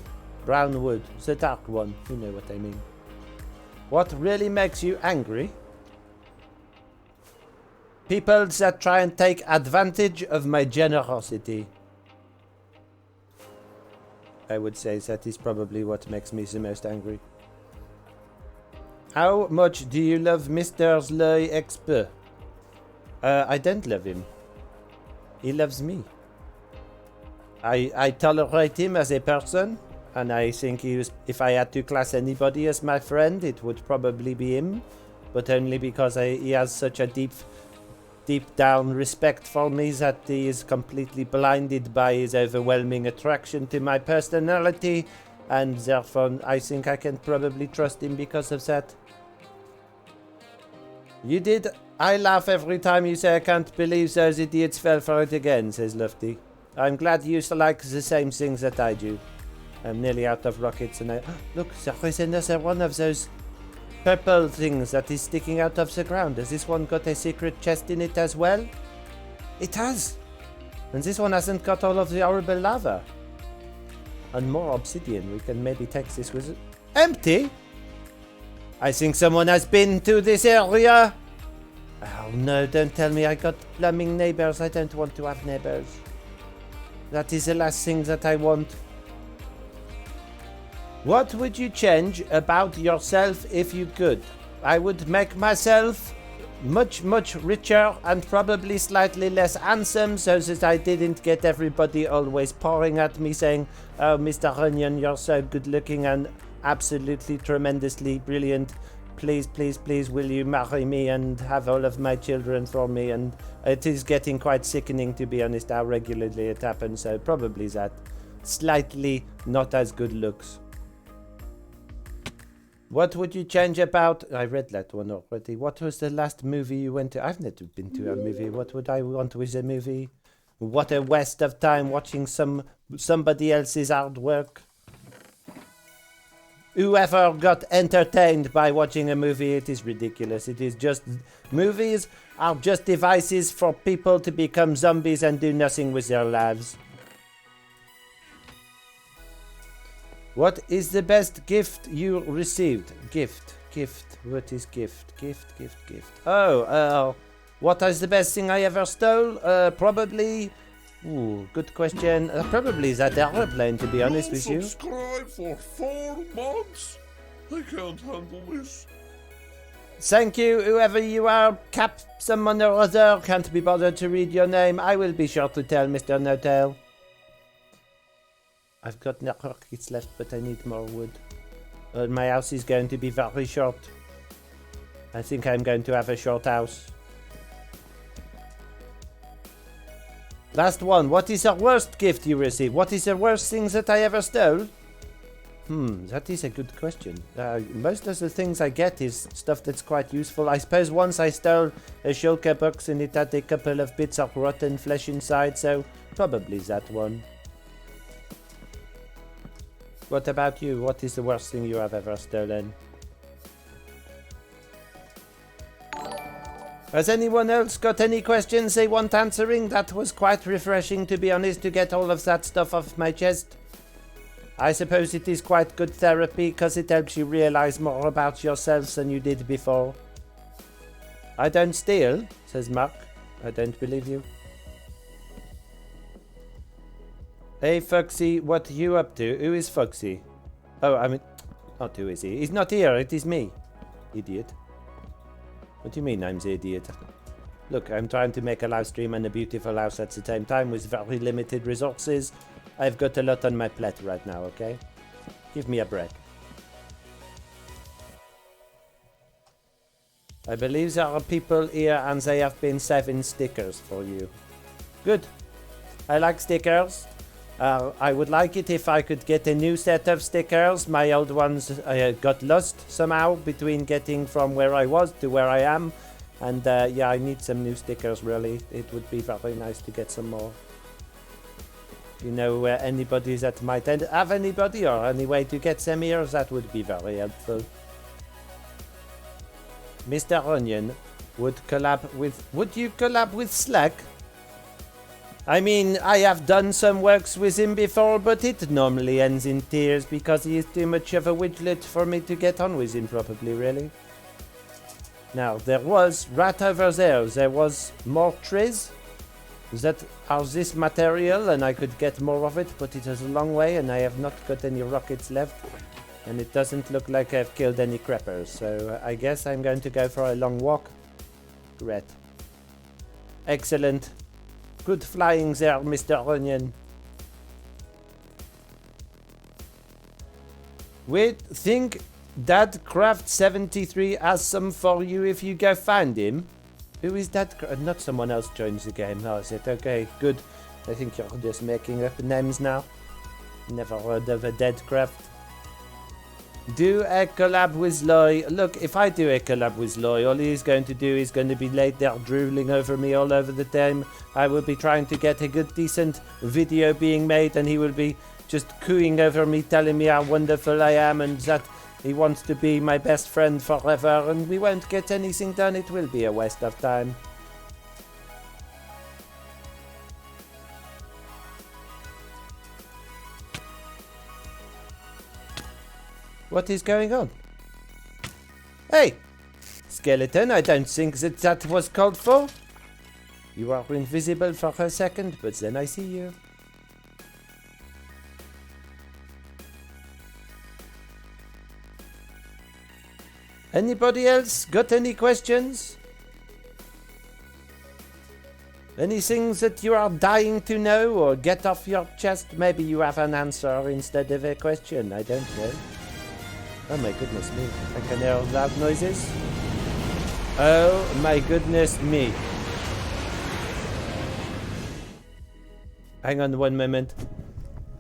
Brown wood, the dark one, you know what I mean. What really makes you angry? People that try and take advantage of my generosity. I would say that is probably what makes me the most angry. How much do you love Mr. Zloy Expert? I don't love him. He loves me. I tolerate him as a person, and I think if I had to class anybody as my friend, it would probably be him, but only because he has such a deep down respect for me that he is completely blinded by his overwhelming attraction to my personality, and therefore I think I can probably trust him because of that. You did. I laugh every time you say I can't believe those idiots fell for it again, says Lufty. I'm glad you like the same things that I do. I'm nearly out of rockets and look, there is another one of those purple things that is sticking out of the ground. Has this one got a secret chest in it as well? It has. And this one hasn't got all of the horrible lava. And more obsidian. We can maybe take this with it. Empty? I think someone has been to this area. Oh no, don't tell me I got plumbing neighbors. I don't want to have neighbors. That is the last thing that I want. What would you change about yourself if you could? I would make myself much richer and probably slightly less handsome so that I didn't get everybody always pouring at me saying, oh, Mr. Onion, you're so good looking and absolutely tremendously brilliant. Please, please, please, will you marry me and have all of my children for me? And it is getting quite sickening, to be honest, how regularly it happens. So probably that. Slightly not as good looks. What would you change about... I read that one already. What was the last movie you went to? I've never been to a movie. What would I want with a movie? What a waste of time watching somebody else's artwork. Whoever got entertained by watching a movie, it is ridiculous. It is just... Movies are just devices for people to become zombies and do nothing with their lives. What is the best gift you received? Gift. What is gift? Gift. Oh, what is the best thing I ever stole? Probably... Ooh, good question. Probably that airplane, to be honest with you. Subscribe for 4 months? I can't handle this. Thank you, whoever you are. Cap someone or other. Can't be bothered to read your name. I will be sure to tell Mr. No-Tail. I've got no rockets left, but I need more wood. My house is going to be very short. I think I'm going to have a short house. Last one. What is the worst gift you received? What is the worst thing that I ever stole? That is a good question. Most of the things I get is stuff that's quite useful. I suppose once I stole a shulker box and it had a couple of bits of rotten flesh inside, so probably that one. What about you? What is the worst thing you have ever stolen? Has anyone else got any questions they want answering? That was quite refreshing, to be honest, to get all of that stuff off my chest. I suppose it is quite good therapy because it helps you realize more about yourselves than you did before. I don't steal, says Mark. I don't believe you. Hey Foxy, what are you up to? Who is Foxy? Oh, I mean, not who is he? He's not here, it is me. Idiot. What do you mean I'm the idiot? Look, I'm trying to make a live stream and a beautiful house at the same time with very limited resources. I've got a lot on my plate right now, okay? Give me a break. I believe there are people here and they have been saving stickers for you. Good. I like stickers. I would like it if I could get a new set of stickers. My old ones got lost somehow between getting from where I was to where I am. And yeah, I need some new stickers really. It would be very nice to get some more. You know anybody that might have anybody or any way to get them here, that would be very helpful. Mr. Onion would you collab with Slack? I mean, I have done some works with him before, but it normally ends in tears because he is too much of a widget for me to get on with him properly, really. Now, there was, right over there was more trees that are this material, and I could get more of it, but it is a long way, and I have not got any rockets left, and it doesn't look like I've killed any creepers, so I guess I'm going to go for a long walk. Great. Excellent. Good flying there, Mr. Onion. Wait, think Dad Craft 73 has some for you if you go find him. Who is that? Not someone else joins the game. Oh, is it? Okay, good. I think you're just making up names now. Never heard of a Dead Craft. Do a collab with Loy. Look, if I do a collab with Loy, all he's going to do is going to be laid there drooling over me all over the time. I will be trying to get a good, decent video being made, and he will be just cooing over me, telling me how wonderful I am and that he wants to be my best friend forever, and we won't get anything done. It will be a waste of time. What is going on? Hey! Skeleton, I don't think that was called for. You are invisible for a second, but then I see you. Anybody else got any questions? Anything that you are dying to know or get off your chest? Maybe you have an answer instead of a question, I don't know. Oh my goodness me, I can hear loud noises. Oh my goodness me. Hang on one moment.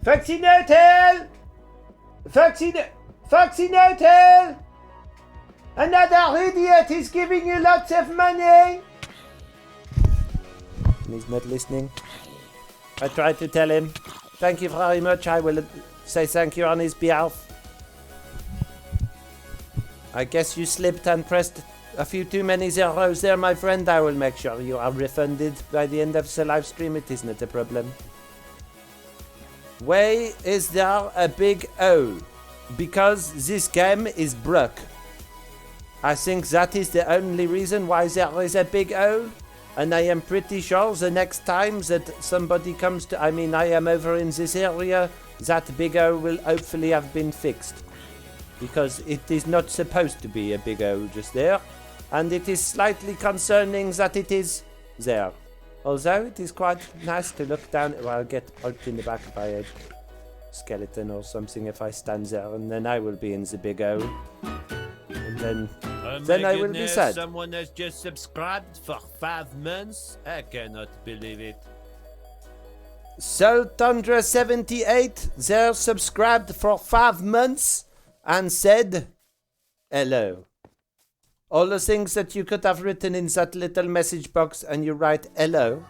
Foxy Notel! Foxy Notel! Another idiot is giving you lots of money! He's not listening. I tried to tell him. Thank you very much, I will say thank you on his behalf. I guess you slipped and pressed a few too many zeros there, my friend. I will make sure you are refunded by the end of the live stream. It is not a problem. Why is there a big O? Because this game is broke. I think that is the only reason why there is a big O. And I am pretty sure the next time that somebody comes to... I mean, I am over in this area, that big O will hopefully have been fixed. Because it is not supposed to be a big O just there, and it is slightly concerning that it is there. Although it is quite nice to look down. Well, I'll get poked in the back by a skeleton or something if I stand there, and then I will be in the big O. And then I will be sad. Someone has just subscribed for 5 months? I cannot believe it. Soltundra78 there subscribed for 5 months. And said, hello. All the things that you could have written in that little message box, and you write hello.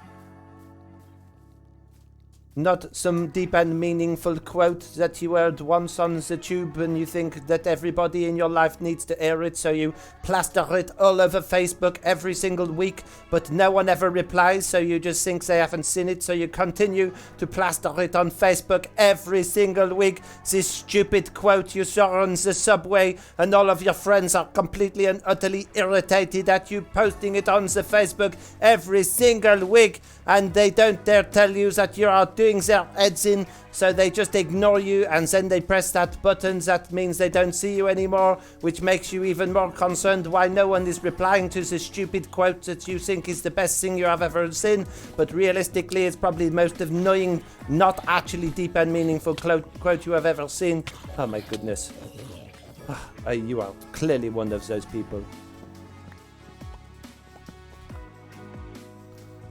Not some deep and meaningful quote that you heard once on the tube and you think that everybody in your life needs to hear it, so you plaster it all over Facebook every single week, but no one ever replies, so you just think they haven't seen it, so you continue to plaster it on Facebook every single week. This stupid quote you saw on the subway, and all of your friends are completely and utterly irritated at you posting it on the Facebook every single week, and they don't dare tell you that you are doing their heads in, so they just ignore you, and then they press that button that means they don't see you anymore, which makes you even more concerned why no one is replying to the stupid quote that you think is the best thing you have ever seen, but realistically it's probably the most annoying, not actually deep and meaningful quote you have ever seen. Oh my goodness. You are clearly one of those people.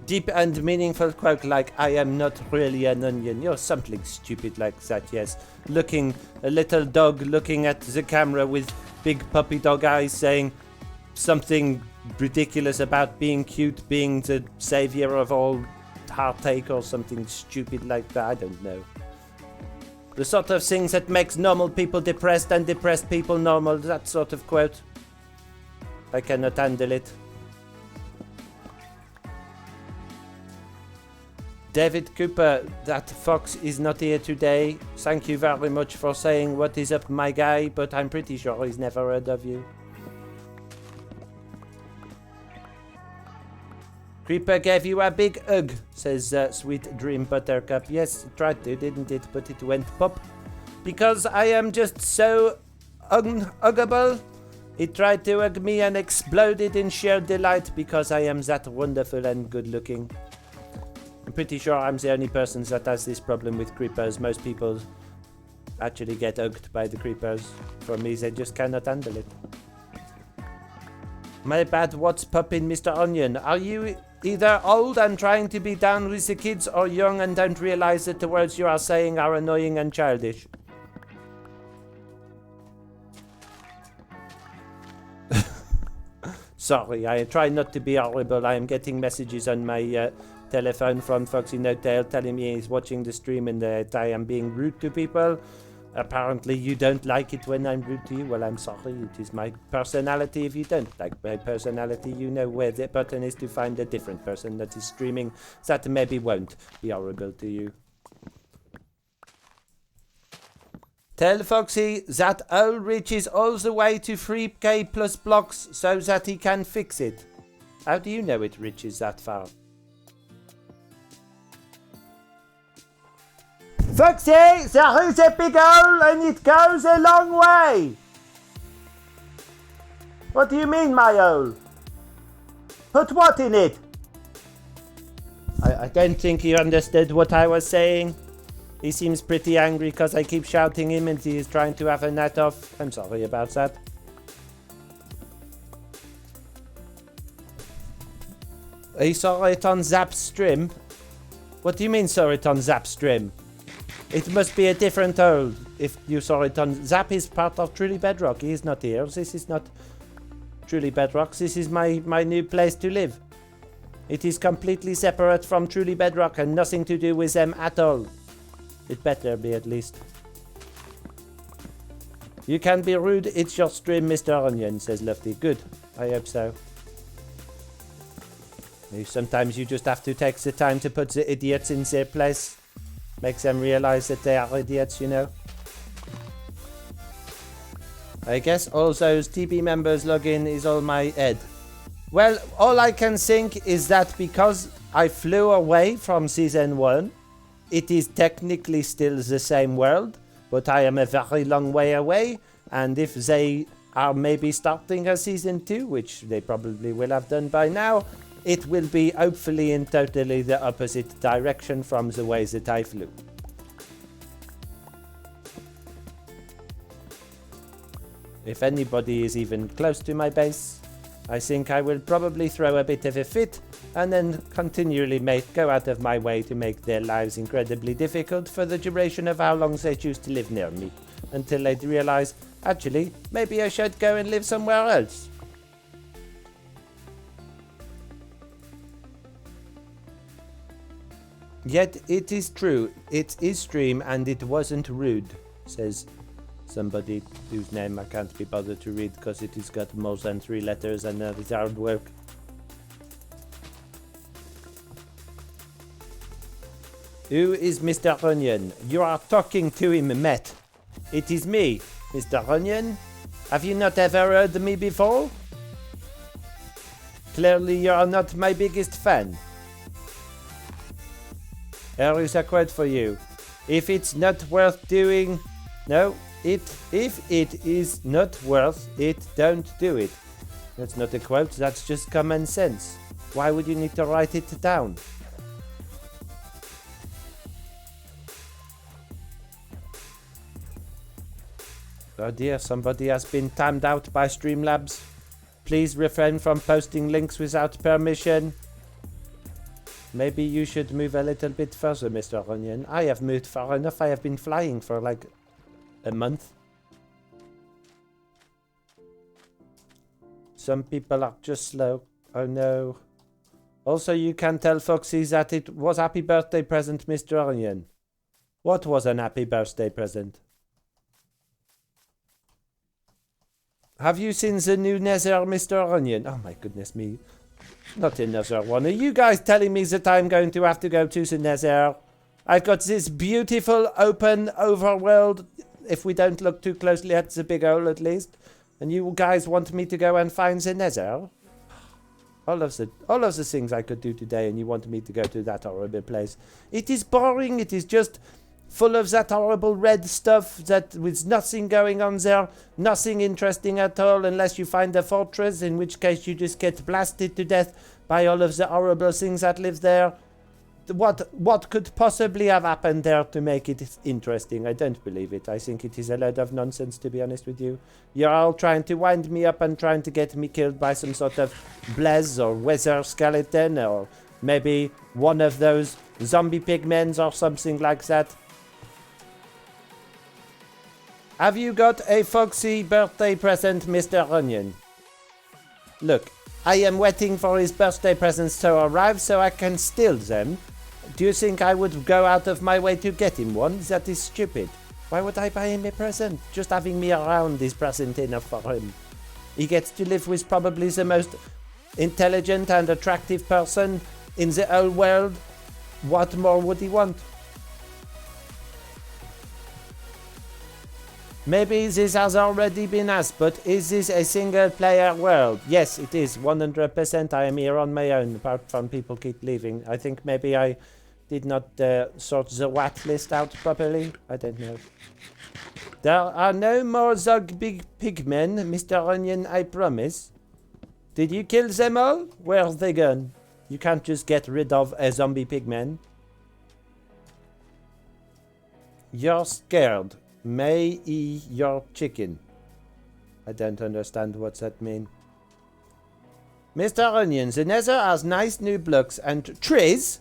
Deep and meaningful quote like, I am not really an onion, or something stupid like that, yes. Looking, a little dog looking at the camera with big puppy dog eyes saying something ridiculous about being cute, being the savior of all heartache or something stupid like that. I don't know. The sort of things that makes normal people depressed and depressed people normal. That sort of quote. I cannot handle it. David Cooper, that fox is not here today. Thank you very much for saying what is up, my guy, but I'm pretty sure he's never heard of you. Creeper gave you a big hug, says Sweet Dream Buttercup. Yes, it tried to, didn't it? But it went pop. Because I am just so huggable. It tried to hug me and exploded in sheer delight because I am that wonderful and good looking. I'm pretty sure I'm the only person that has this problem with creepers. Most people actually get hugged by the creepers. For me, they just cannot handle it. My bad, what's poppin', Mr. Onion? Are you either old and trying to be down with the kids or young and don't realize that the words you are saying are annoying and childish? Sorry, I try not to be horrible. I am getting messages on my telephone from Foxy Notail telling me he's watching the stream and that I am being rude to people. Apparently you don't like it when I'm rude to you. Well, I'm sorry. It is my personality. If you don't like my personality, you know where the button is to find a different person that is streaming that maybe won't be horrible to you. Tell Foxy that owl reaches all the way to 3k plus blocks so that he can fix it. How do you know it reaches that far? Foxy, there is a big hole and it goes a long way. What do you mean, my hole? Put what in it? I don't think he understood what I was saying. He seems pretty angry because I keep shouting him and he is trying to have a night off. I'm sorry about that. He saw it on Zap's stream. What do you mean saw it on Zap's stream? It must be a different hole if you saw it on... Zap is part of Truly Bedrock. He is not here. This is not Truly Bedrock. This is my new place to live. It is completely separate from Truly Bedrock and nothing to do with them at all. It better be, at least. You can be rude. It's your stream, Mr. Onion, says Lofty. Good. I hope so. Sometimes you just have to take the time to put the idiots in their place. Makes them realize that they are idiots, you know. I guess all those TB members login is all my head. Well, all I can think is that because I flew away from season 1, it is technically still the same world, but I am a very long way away, and if they are maybe starting a season 2, which they probably will have done by now, it will be hopefully in totally the opposite direction from the way that I flew. If anybody is even close to my base, I think I will probably throw a bit of a fit and then continually go out of my way to make their lives incredibly difficult for the duration of how long they choose to live near me, until they realize, actually, maybe I should go and live somewhere else. Yet it is true, it is stream and it wasn't rude, says somebody whose name I can't be bothered to read because it has got more than 3 letters and it's hard work. Who is Mr. Onion? You are talking to him, Matt. It is me, Mr. Onion. Have you not ever heard me before? Clearly you are not my biggest fan. Here is a quote for you. If it's not worth doing... No, if it is not worth it, don't do it. That's not a quote, that's just common sense. Why would you need to write it down? Oh dear, somebody has been timed out by Streamlabs. Please refrain from posting links without permission. Maybe you should move a little bit further, Mr. Onion. I have moved far enough. I have been flying for like a month. Some people are just slow. Oh no. Also, you can tell Foxy that it was happy birthday present, Mr. Onion. What was an happy birthday present? Have you seen the new Nether, Mr. Onion? Oh my goodness me. Not another one. Are you guys telling me that I'm going to have to go to the Nether? I've got this beautiful open overworld, if we don't look too closely at the big hole at least. And you guys want me to go and find the Nether? All of the things I could do today, and you want me to go to that horrible place. It is boring. It is just full of that horrible red stuff that with nothing going on there, nothing interesting at all, unless you find a fortress, in which case you just get blasted to death by all of the horrible things that live there. What could possibly have happened there to make it interesting? I don't believe it. I think it is a load of nonsense, to be honest with you. You're all trying to wind me up and trying to get me killed by some sort of blaze or weather skeleton, or maybe one of those zombie pigmen or something like that. Have you got a Foxy birthday present, Mr. Onion? Look, I am waiting for his birthday presents to arrive so I can steal them. Do you think I would go out of my way to get him one? That is stupid. Why would I buy him a present? Just having me around is present enough for him. He gets to live with probably the most intelligent and attractive person in the whole world. What more would he want? Maybe this has already been asked, but is this a single player world? Yes, it is. 100%. I am here on my own, apart from people keep leaving. I think maybe I did not sort the WAT list out properly. I don't know. There are no more Zog Big Pigmen, Mr. Onion, I promise. Did you kill them all? Where's they gone? You can't just get rid of a zombie pigman. You're scared. May eat your chicken. I don't understand what that means. Mr. Onion, the Nether has nice new blocks and trees.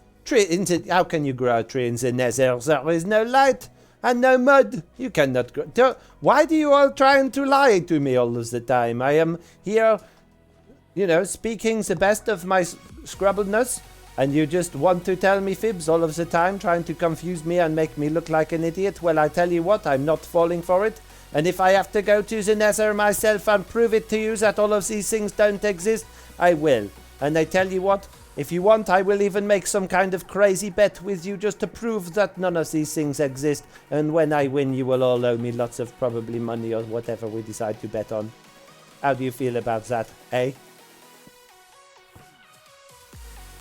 How can you grow a tree in the Nether? There is no light and no mud. You cannot grow. Why do you all trying to lie to me all of the time? I am here, speaking the best of my scrubbledness, and you just want to tell me fibs all of the time, trying to confuse me and make me look like an idiot. Well, I tell you what, I'm not falling for it. And if I have to go to the Nether myself and prove it to you that all of these things don't exist, I will. And I tell you what, if you want, I will even make some kind of crazy bet with you just to prove that none of these things exist. And when I win, you will all owe me lots of probably money or whatever we decide to bet on. How do you feel about that, eh?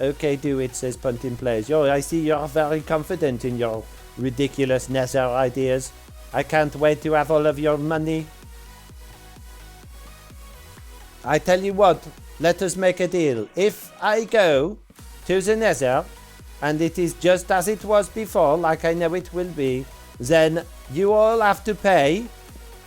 Okay, do it, says Puntin Plays. Yo, I see you're very confident in your ridiculous Nether ideas. I can't wait to have all of your money. I tell you what, let us make a deal. If I go to the Nether, and it is just as it was before, like I know it will be, then you all have to pay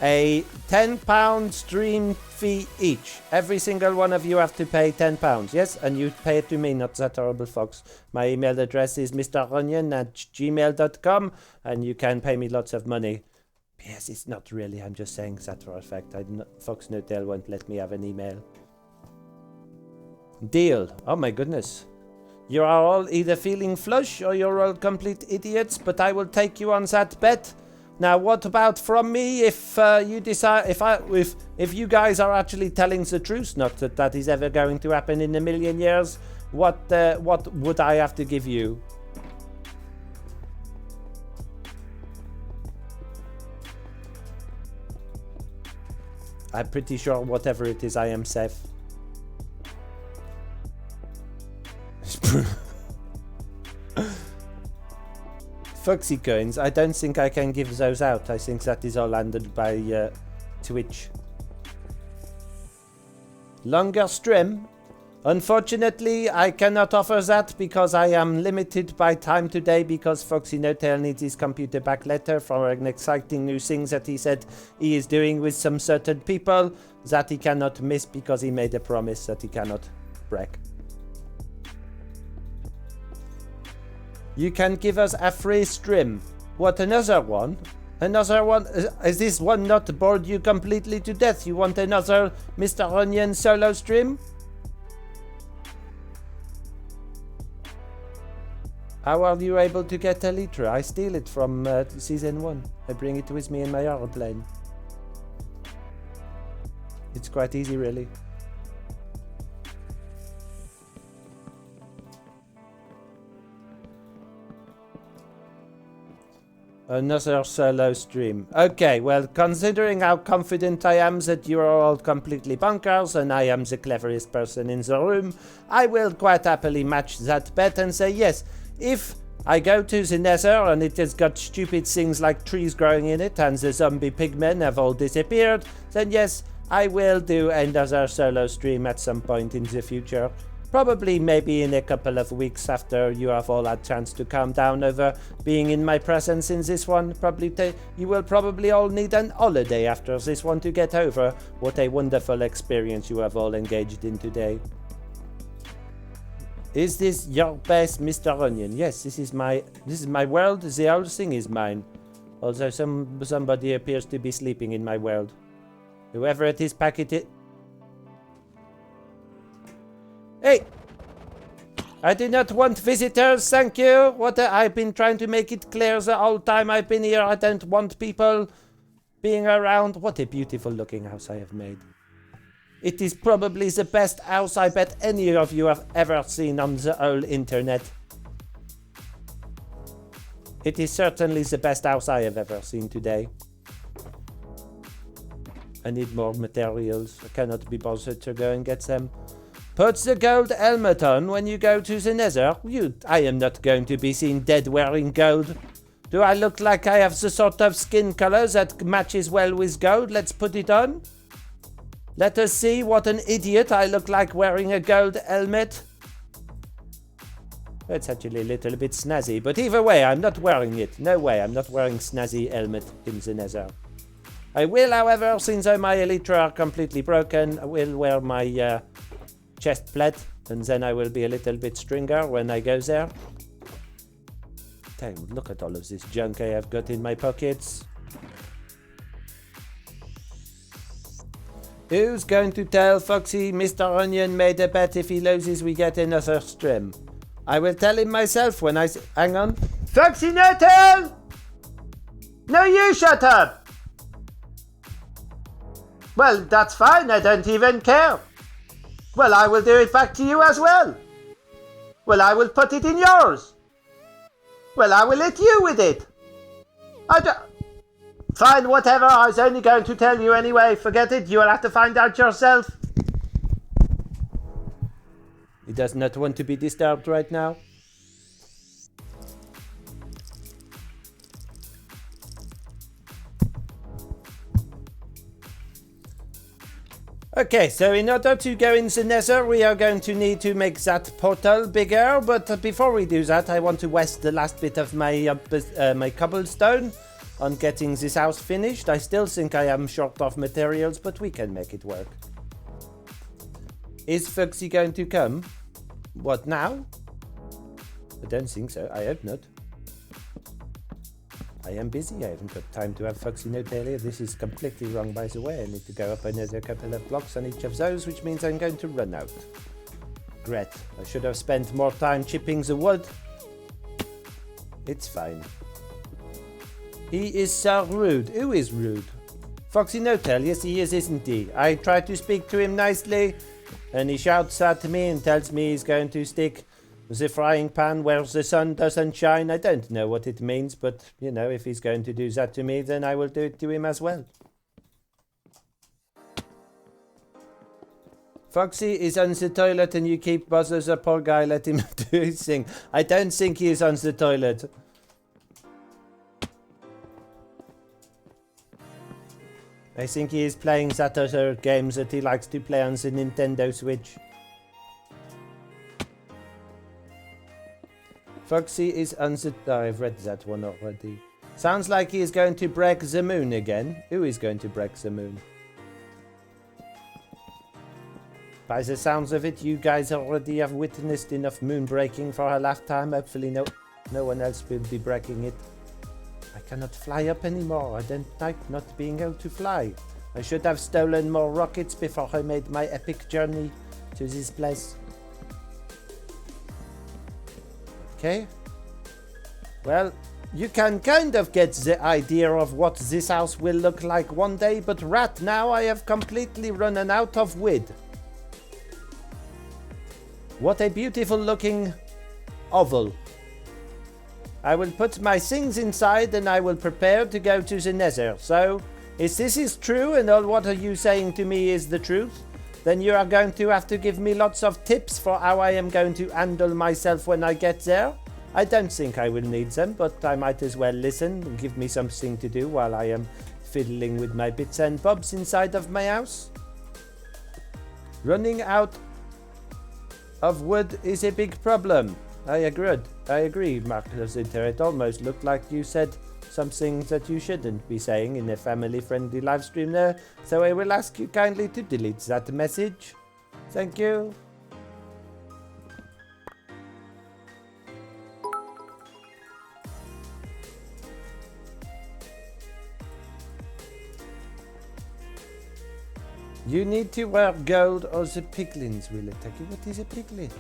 a £10 stream fee each. Every single one of you have to pay £10, yes? And you pay it to me, not that horrible fox. My email address is mronion@gmail.com, and you can pay me lots of money. Yes, it's not really, I'm just saying that for a fact. Fox Notel won't let me have an email. Deal. Oh my goodness. You are all either feeling flush or you're all complete idiots, but I will take you on that bet. Now, what about from me? If you decide, if you guys are actually telling the truth, not that that is ever going to happen in a million years, what would I have to give you? I'm pretty sure whatever it is, I am safe. Foxy coins, I don't think I can give those out. I think that is all handled by Twitch. Longer stream? Unfortunately, I cannot offer that because I am limited by time today because Foxy Notail needs his computer back later for an exciting new thing that he said he is doing with some certain people that he cannot miss because he made a promise that he cannot break. You can give us a free stream. What, another one? Another one? Is this one not bored you completely to death? You want another Mr. Onion solo stream? How are you able to get Elytra? I steal it from season 1. I bring it with me in my aeroplane. It's quite easy, really. Another solo stream. Okay, well, considering how confident I am that you are all completely bonkers and I am the cleverest person in the room, I will quite happily match that bet and say yes. If I go to the nether and it has got stupid things like trees growing in it and the zombie pigmen have all disappeared, then yes, I will do another solo stream at some point in the future. Probably maybe in a couple of weeks after you have all had chance to calm down over being in my presence in this one. You will probably all need an holiday after this one to get over what a wonderful experience you have all engaged in today. Is this your base, Mr. Onion? Yes, this is my world. The whole thing is mine. Although somebody appears to be sleeping in my world. Whoever it is, pack it. Hey! I do not want visitors, thank you. I've been trying to make it clear the whole time I've been here. I don't want people being around. What a beautiful looking house I have made. It is probably the best house I bet any of you have ever seen on the whole internet. It is certainly the best house I have ever seen today. I need more materials. I cannot be bothered to go and get them. Put the gold helmet on when you go to the nether. I am not going to be seen dead wearing gold. Do I look like I have the sort of skin color that matches well with gold? Let's put it on. Let us see what an idiot I look like wearing a gold helmet. It's actually a little bit snazzy, but either way, I'm not wearing it. No way, I'm not wearing snazzy helmet in the nether. I will, however, since my elytra are completely broken, I will wear my chest plate, and then I will be a little bit stronger when I go there. Damn, look at all of this junk I have got in my pockets. Who's going to tell Foxy Mr. Onion made a bet if he loses we get another stream? I will tell him myself when I... Hang on. Foxy, no tell! No, you shut up! Well, that's fine, I don't even care. Well, I will do it back to you as well. Well, I will put it in yours. Well, I will hit you with it. Fine, whatever, I was only going to tell you anyway. Forget it, you will have to find out yourself. He does not want to be disturbed right now. Okay, so in order to go in the nether, we are going to need to make that portal bigger, but before we do that, I want to waste the last bit of my my cobblestone on getting this house finished. I still think I am short of materials, but we can make it work. Is Foxy going to come? What, now? I don't think so, I hope not. I am busy, I haven't got time to have Foxy no earlier. This is completely wrong, by the way. I need to go up another couple of blocks on each of those, which means I'm going to run out. Great, I should have spent more time chipping the wood. It's fine. He is so rude. Who is rude? Foxy No-Tail, yes he is, isn't he? I try to speak to him nicely, and he shouts at me and tells me he's going to stick the frying pan where the sun doesn't shine. I don't know what it means, but, you know, if he's going to do that to me, then I will do it to him as well. Foxy is on the toilet and you keep bothering the poor guy, let him do his thing. I don't think he is on the toilet. I think he is playing that other game that he likes to play on the Nintendo Switch. Foxy is on the... Oh, I've read that one already. Sounds like he is going to break the moon again. Who is going to break the moon? By the sounds of it, you guys already have witnessed enough moon breaking for a lifetime. Hopefully no one else will be breaking it. I cannot fly up anymore. I don't like not being able to fly. I should have stolen more rockets before I made my epic journey to this place. Okay. Well, you can kind of get the idea of what this house will look like one day, but right now I have completely run out of wood. What a beautiful looking oval. I will put my things inside and I will prepare to go to the nether. So, if this is true and all what are you saying to me is the truth, then you are going to have to give me lots of tips for how I am going to handle myself when I get there. I don't think I will need them, but I might as well listen and give me something to do while I am fiddling with my bits and bobs inside of my house. Running out of wood is a big problem. I agree, Marcus Inter. It almost looked like you said something that you shouldn't be saying in a family-friendly live stream there, so I will ask you kindly to delete that message. Thank you. You need to wear gold or the piglins will attack you. What is a piglin?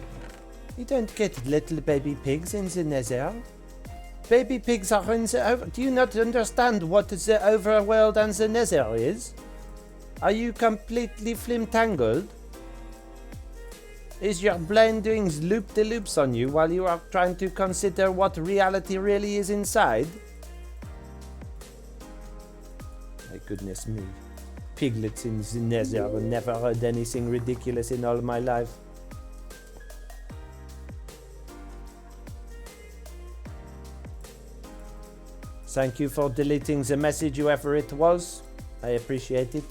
You don't get little baby pigs in the nether. Baby pigs are in the... Do you not understand what the overworld and the nether is? Are you completely flim-tangled? Is your brain doing loop-de-loops on you while you are trying to consider what reality really is inside? My goodness me. Piglets in the nether. I've never heard anything ridiculous in all my life. Thank you for deleting the message, whoever it was. I appreciate it.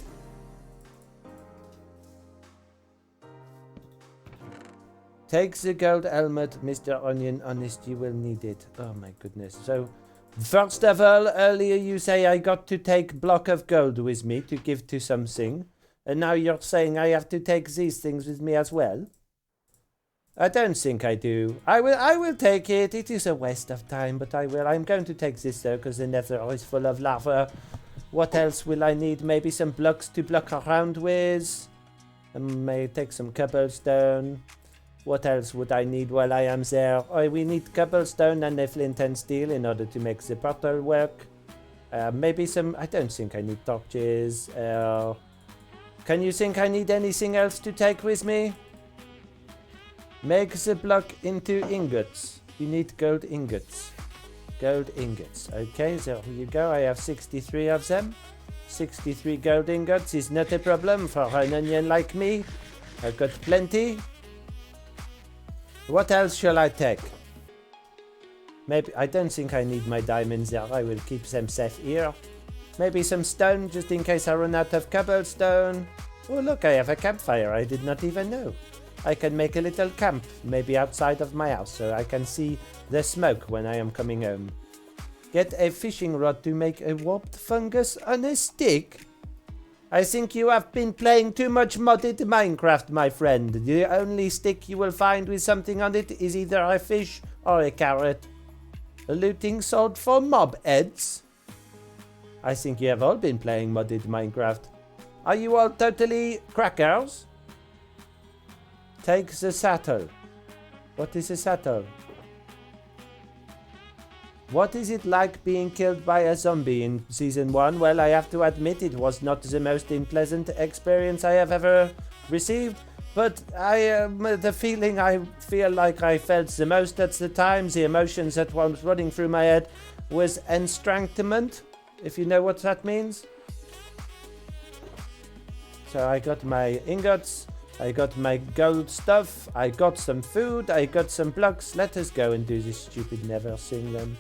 Take the gold helmet, Mr. Onion. Honest, you will need it. Oh my goodness. So, first of all, earlier you say I got to take block of gold with me to give to something. And now you're saying I have to take these things with me as well? I don't think I do. I will take it. It is a waste of time, but I will. I'm going to take this though, because the nether is full of lava. What else will I need? Maybe some blocks to block around with. I may take some cobblestone. What else would I need while I am there? Oh, we need cobblestone and a flint and steel in order to make the portal work. Maybe some... I don't think I need torches. Can you think I need anything else to take with me? Make the block into ingots. You need gold ingots. Gold ingots. Okay, there you go. I have 63 of them. 63 gold ingots is not a problem for an onion like me. I've got plenty. What else shall I take? Maybe... I don't think I need my diamonds there. I will keep them safe here. Maybe some stone just in case I run out of cobblestone. Oh look, I have a campfire. I did not even know. I can make a little camp, maybe outside of my house, so I can see the smoke when I am coming home. Get a fishing rod to make a warped fungus on a stick? I think you have been playing too much modded Minecraft, my friend. The only stick you will find with something on it is either a fish or a carrot. A looting sword for mob heads? I think you have all been playing modded Minecraft. Are you all totally crackers? Take the saddle. What is a saddle? What is it like being killed by a zombie in Season 1? Well, I have to admit it was not the most unpleasant experience I have ever received. But the feeling I feel like I felt the most at the time, the emotions that was running through my head was enstrangement, if you know what that means. So I got my ingots. I got my gold stuff, I got some food, I got some blocks. Let us go and do this stupid nether thing then.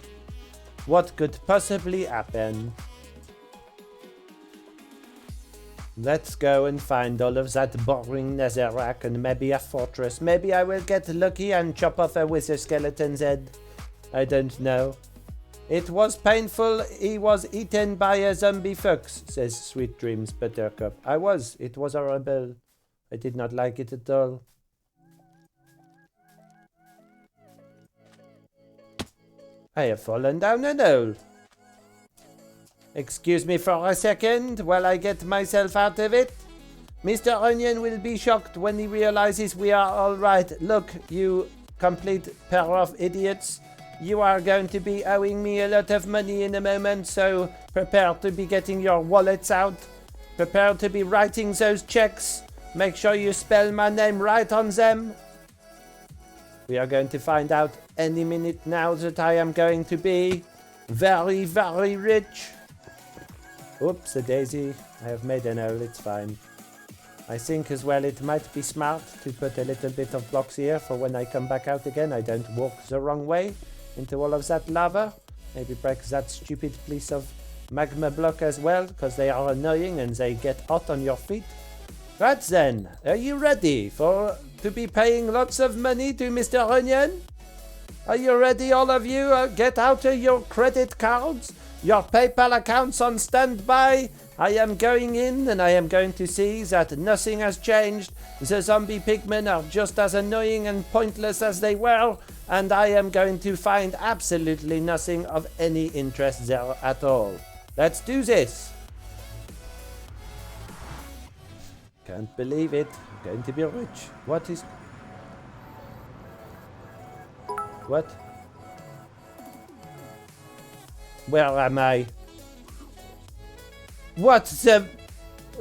What could possibly happen? Let's go and find all of that boring netherrack and maybe a fortress. Maybe I will get lucky and chop off a wither skeleton's head. I don't know. It was painful. He was eaten by a zombie fox, says Sweet Dreams Buttercup. It was horrible. I did not like it at all. I have fallen down an hole. Excuse me for a second while I get myself out of it. Mr. Onion will be shocked when he realizes we are all right. Look, you complete pair of idiots. You are going to be owing me a lot of money in a moment, so prepare to be getting your wallets out. Prepare to be writing those checks. Make sure you spell my name right on them. We are going to find out any minute now that I am going to be very, very rich. Oops, a daisy. I have made an hole, it's fine. I think as well it might be smart to put a little bit of blocks here for when I come back out again. I don't walk the wrong way into all of that lava. Maybe break that stupid piece of magma block as well, because they are annoying and they get hot on your feet. Right then, are you ready to be paying lots of money to Mr. Onion? Are you ready, all of you? Get out your credit cards, your PayPal accounts on standby. I am going in and I am going to see that nothing has changed. The zombie pigmen are just as annoying and pointless as they were, and I am going to find absolutely nothing of any interest there at all. Let's do this. Can't believe it. I'm going to be rich. What? Where am I? What the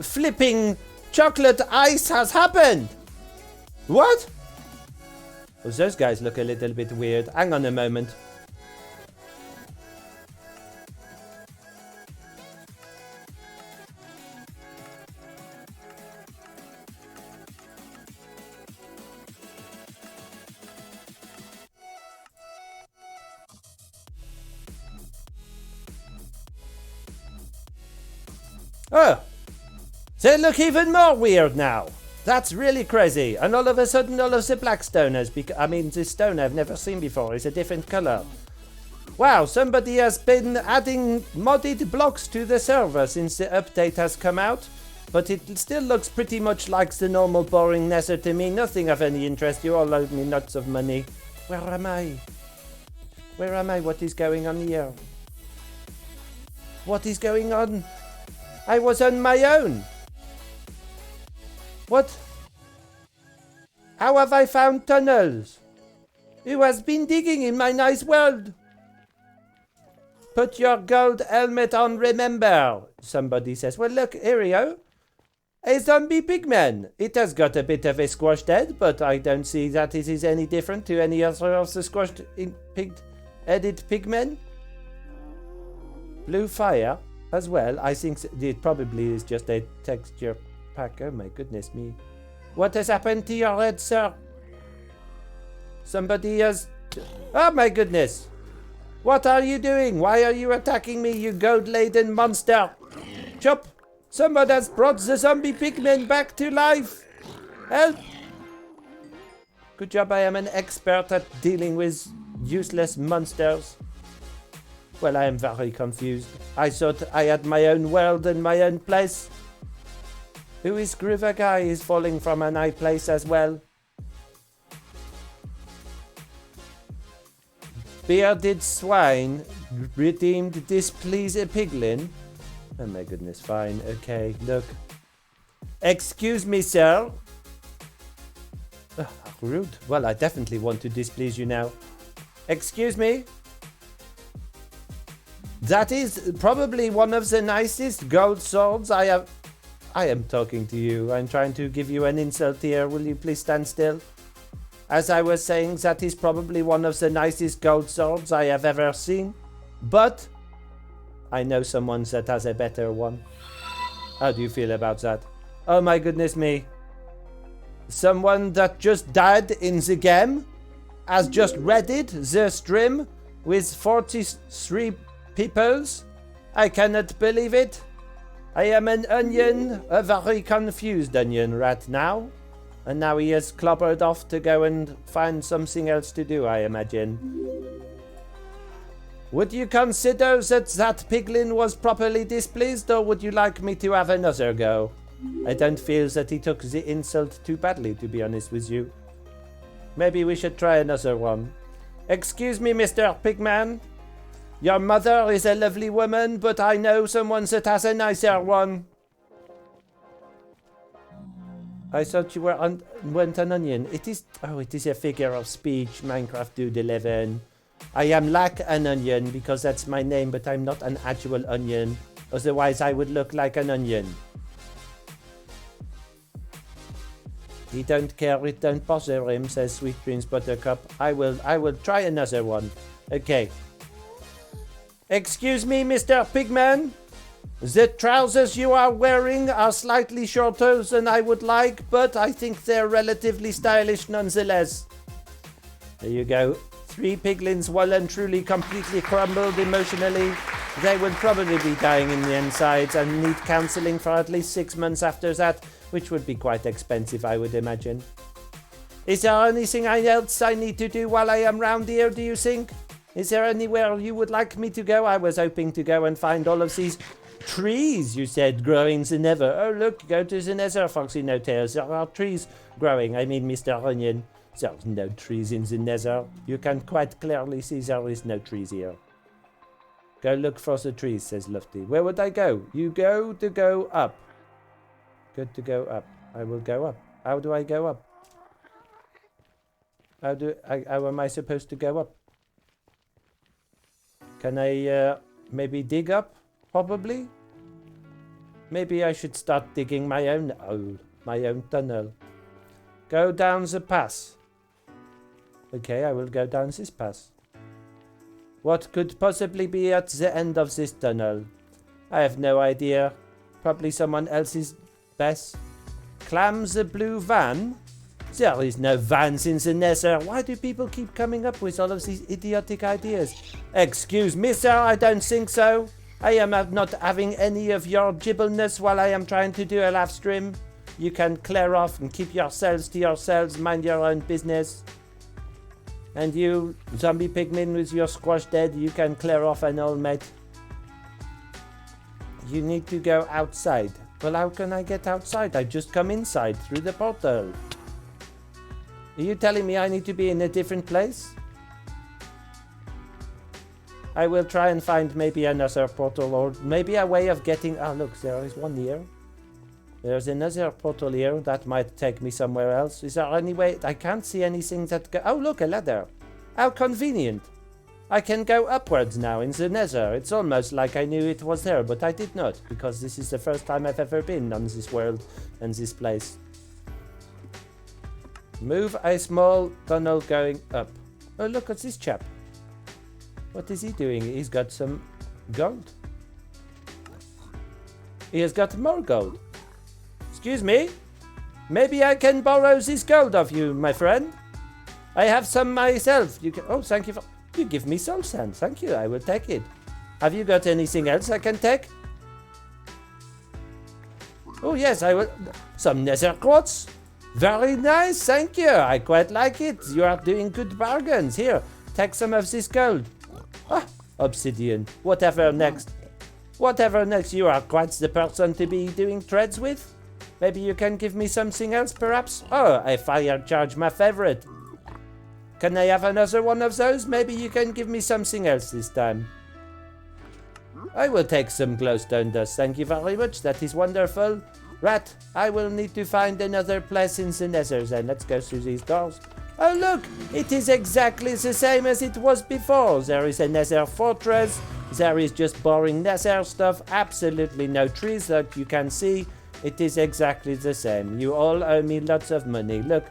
flipping chocolate ice has happened? What? Oh, those guys look a little bit weird. Hang on a moment. Oh, they look even more weird now. That's really crazy. And all of a sudden, all of the black stone has this stone I've never seen before is a different color. Wow, somebody has been adding modded blocks to the server since the update has come out. But it still looks pretty much like the normal boring nether to me. Nothing of any interest. You all owe me lots of money. Where am I? Where am I? What is going on here? What is going on? I was on my own. What? How have I found tunnels? Who has been digging in my nice world? Put your gold helmet on, remember, somebody says. Well, look, here we go. A zombie pigman. It has got a bit of a squashed head, but I don't see that it is any different to any other of the squashed headed pigmen. Blue fire as well. I think it probably is just a texture pack. Oh my goodness me. What has happened to your head, sir? Somebody has... Oh my goodness. What are you doing? Why are you attacking me, you gold-laden monster? Chop! Someone has brought the zombie pigmen back to life. Help! Good job, I am an expert at dealing with useless monsters. Well, I am very confused. I thought I had my own world and my own place. Who is Groover Guy is falling from an high place as well. Bearded swine redeemed displease a piglin. Oh my goodness, fine, okay, look. Excuse me, sir. Rude. Well, I definitely want to displease you now. Excuse me? That is probably one of the nicest gold swords I have... I am talking to you. I'm trying to give you an insult here. Will you please stand still? As I was saying, that is probably one of the nicest gold swords I have ever seen. But I know someone that has a better one. How do you feel about that? Oh my goodness me. Someone that just died in the game has just redded the stream with 43 peoples. I cannot believe it. I am an onion, a very confused onion right now. And now he has clobbered off to go and find something else to do, I imagine. Would you consider that piglin was properly displeased, or would you like me to have another go? I don't feel that he took the insult too badly, to be honest with you. Maybe we should try another one. Excuse me, Mr. Pigman. Your mother is a lovely woman, but I know someone that has a nicer one. I thought you weren't an onion. It is... Oh, it is a figure of speech. Minecraft Dude 11. I am like an onion because that's my name, but I'm not an actual onion. Otherwise, I would look like an onion. He don't care, it don't bother him, says Sweet Dreams Buttercup. I will try another one. Okay. Excuse me, Mr. Pigman. The trousers you are wearing are slightly shorter than I would like, but I think they're relatively stylish nonetheless. There you go. 3 piglins well and truly completely crumbled emotionally. They will probably be dying in the insides and need counseling for at least 6 months after that, which would be quite expensive, I would imagine. Is there anything else I need to do while I am round here, do you think? Is there anywhere you would like me to go? I was hoping to go and find all of these trees, you said, growing the nether. Oh, look, go to the nether, Foxy Notails. There are trees growing. I mean, Mr. Onion. There's no trees in the nether. You can quite clearly see there is no trees here. Go look for the trees, says Lofty. Where would I go? You go to go up. Good to go up. I will go up. How do I go up? How am I supposed to go up? Can I maybe dig up? Probably. Maybe I should start digging my own tunnel. Go down the path. Okay, I will go down this path. What could possibly be at the end of this tunnel? I have no idea. Probably someone else's best. Clam the blue van? There is no vans in the nether. Why do people keep coming up with all of these idiotic ideas? Excuse me, sir, I don't think so. I am not having any of your gibbleness while I am trying to do a live stream. You can clear off and keep yourselves to yourselves, mind your own business. And you, zombie pigman with your squashed head, you can clear off and all, mate. You need to go outside. Well, how can I get outside? I just come inside through the portal. Are you telling me I need to be in a different place? I will try and find maybe another portal or maybe a way of getting... Oh, look, there is one here. There's another portal here that might take me somewhere else. Is there any way? I can't see anything that... Oh, look, a ladder. How convenient. I can go upwards now in the nether. It's almost like I knew it was there, but I did not, because this is the first time I've ever been on this world and this place. Move a small tunnel going up. Oh, look at this chap. What is he doing? He's got some gold. He has got more gold. Excuse me? Maybe I can borrow this gold of you, my friend. I have some myself. You can... Oh, thank you for... You give me soul sand. Thank you. I will take it. Have you got anything else I can take? Oh, yes, I will... Some nether quartz. Very nice. Thank you. I quite like it. You are doing good bargains. Here, take some of this gold. Ah, obsidian. Whatever next. Whatever next. You are quite the person to be doing trades with. Maybe you can give me something else, perhaps? Oh, a fire charge, my favorite. Can I have another one of those? Maybe you can give me something else this time. I will take some glowstone dust. Thank you very much. That is wonderful. Rat, I will need to find another place in the nether then. Let's go through these doors. Oh, look! It is exactly the same as it was before. There is a nether fortress. There is just boring nether stuff. Absolutely no trees that you can see. It is exactly the same. You all owe me lots of money. Look,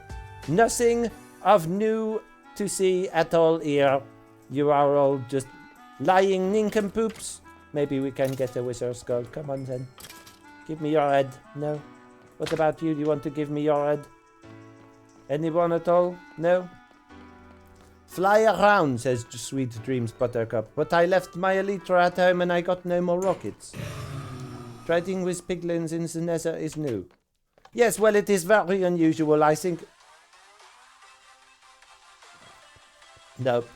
nothing of new to see at all here. You are all just lying nincompoops. Maybe we can get a wizard's skull. Come on then. Give me your head. No? What about you? Do you want to give me your head? Anyone at all? No? Fly around, says Sweet Dreams Buttercup. But I left my elytra at home and I got no more rockets. Trading with piglins in the nether is new. Yes, well, it is very unusual, I think. Nope.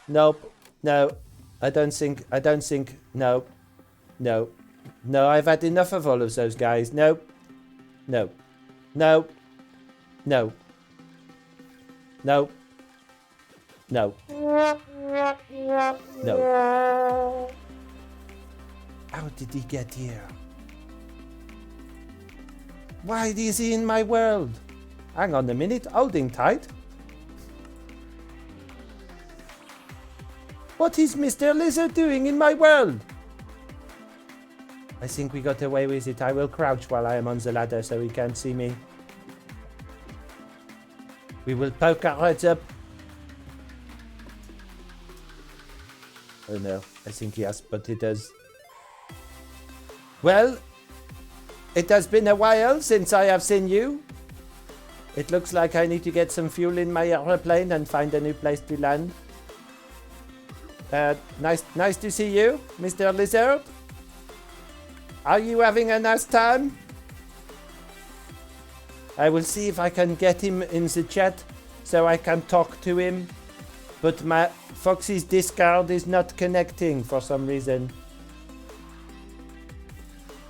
Nope. No. I don't think, no. No. No, I've had enough of all of those guys. Nope. No. No. No. No. No. No. How did he get here? Why is he in my world? Hang on a minute, holding tight. What is Mr. Lizard doing in my world? I think we got away with it. I will crouch while I am on the ladder so he can't see me. We will poke our heads up. Oh no, I think he has spotted us. Well, it has been a while since I have seen you. It looks like I need to get some fuel in my airplane and find a new place to land. Nice to see you, Mr. Lizard. Are you having a nice time? I will see if I can get him in the chat so I can talk to him. But my Foxy's Discord is not connecting for some reason.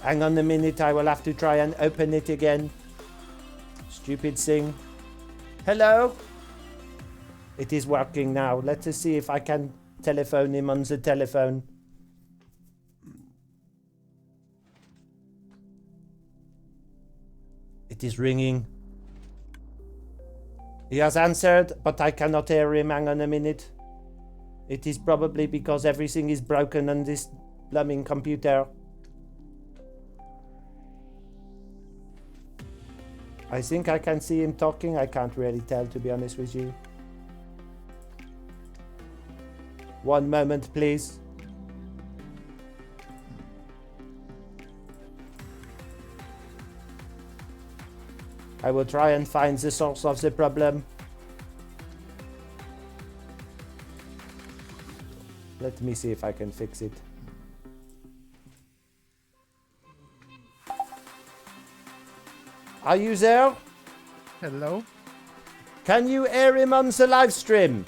Hang on a minute, I will have to try and open it again. Stupid thing. Hello? It is working now. Let us see if I can telephone him on the telephone. It is ringing. He has answered, but I cannot hear him. Hang on a minute. It is probably because everything is broken on this blooming computer. I think I can see him talking. I can't really tell, to be honest with you. One moment, please. I will try and find the source of the problem. Let me see if I can fix it. Are you there? Hello? Can you air him on the live stream?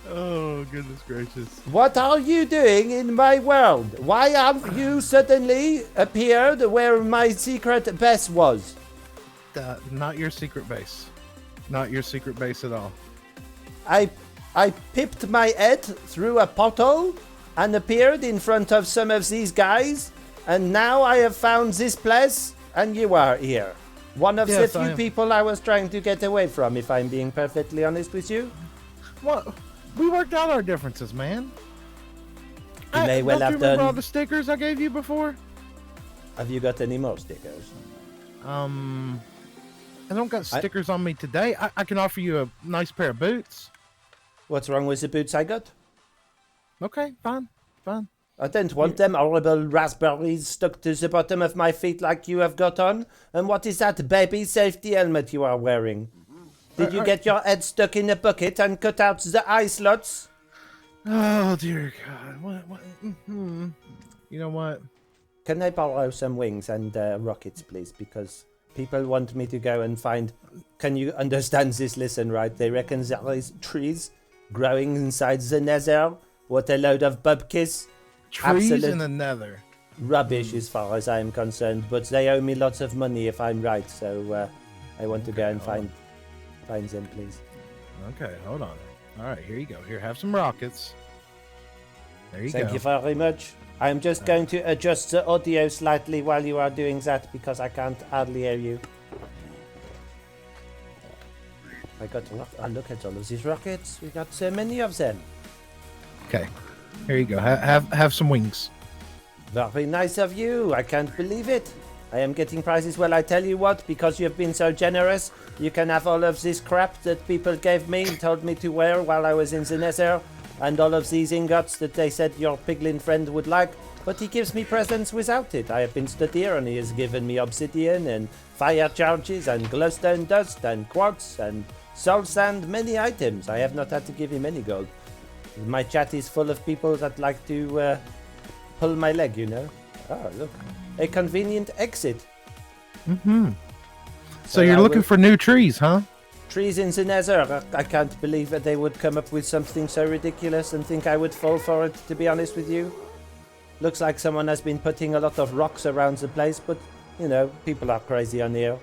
Oh, goodness gracious. What are you doing in my world? Why have you suddenly appeared where my secret base was? Not your secret base. Not your secret base at all. I pipped my head through a portal and appeared in front of some of these guys, and now I have found this place and you are here. One of the few people I was trying to get away from, if I'm being perfectly honest with you. What? We worked out our differences, man. You may well don't have you remember done. all the stickers I gave you before? Have you got any more stickers? I don't got stickers on me today. I can offer you a nice pair of boots. What's wrong with the boots I got? Okay, fine. I don't want them horrible raspberries stuck to the bottom of my feet like you have got on. And what is that baby safety helmet you are wearing? Did you get your head stuck in a bucket and cut out the eye slots? Oh, dear God. What? You know what? Can I borrow some wings and rockets, please? Because people want me to go and find... Can you understand this? Listen, right? They reckon there is trees growing inside the nether. What a load of bubkiss. Trees Absolute in the nether. rubbish as far as I am concerned. But they owe me lots of money if I'm right. So I want to go and find them, please. Okay, hold on. All right, here you go. Here, have some rockets. There you go. Thank you very much. I'm just going to adjust the audio slightly while you are doing that because I can't hardly hear you. I got look at all of these rockets. We got so many of them. Okay, here you go. Have some wings. Very nice of you. I can't believe it. I am getting prizes. Well, I tell you what, because you have been so generous, you can have all of this crap that people gave me and told me to wear while I was in the nether, and all of these ingots that they said your piglin friend would like, but he gives me presents without it. I have been stood here and he has given me obsidian and fire charges and glowstone dust and quartz and soul sand, many items. I have not had to give him any gold. My chat is full of people that like to pull my leg, you know. Oh, look. A convenient exit. So you're looking for new trees, huh? Trees in the nether. I can't believe that they would come up with something so ridiculous and think I would fall for it, to be honest with you. Looks like someone has been putting a lot of rocks around the place, but, you know, people are crazy on here.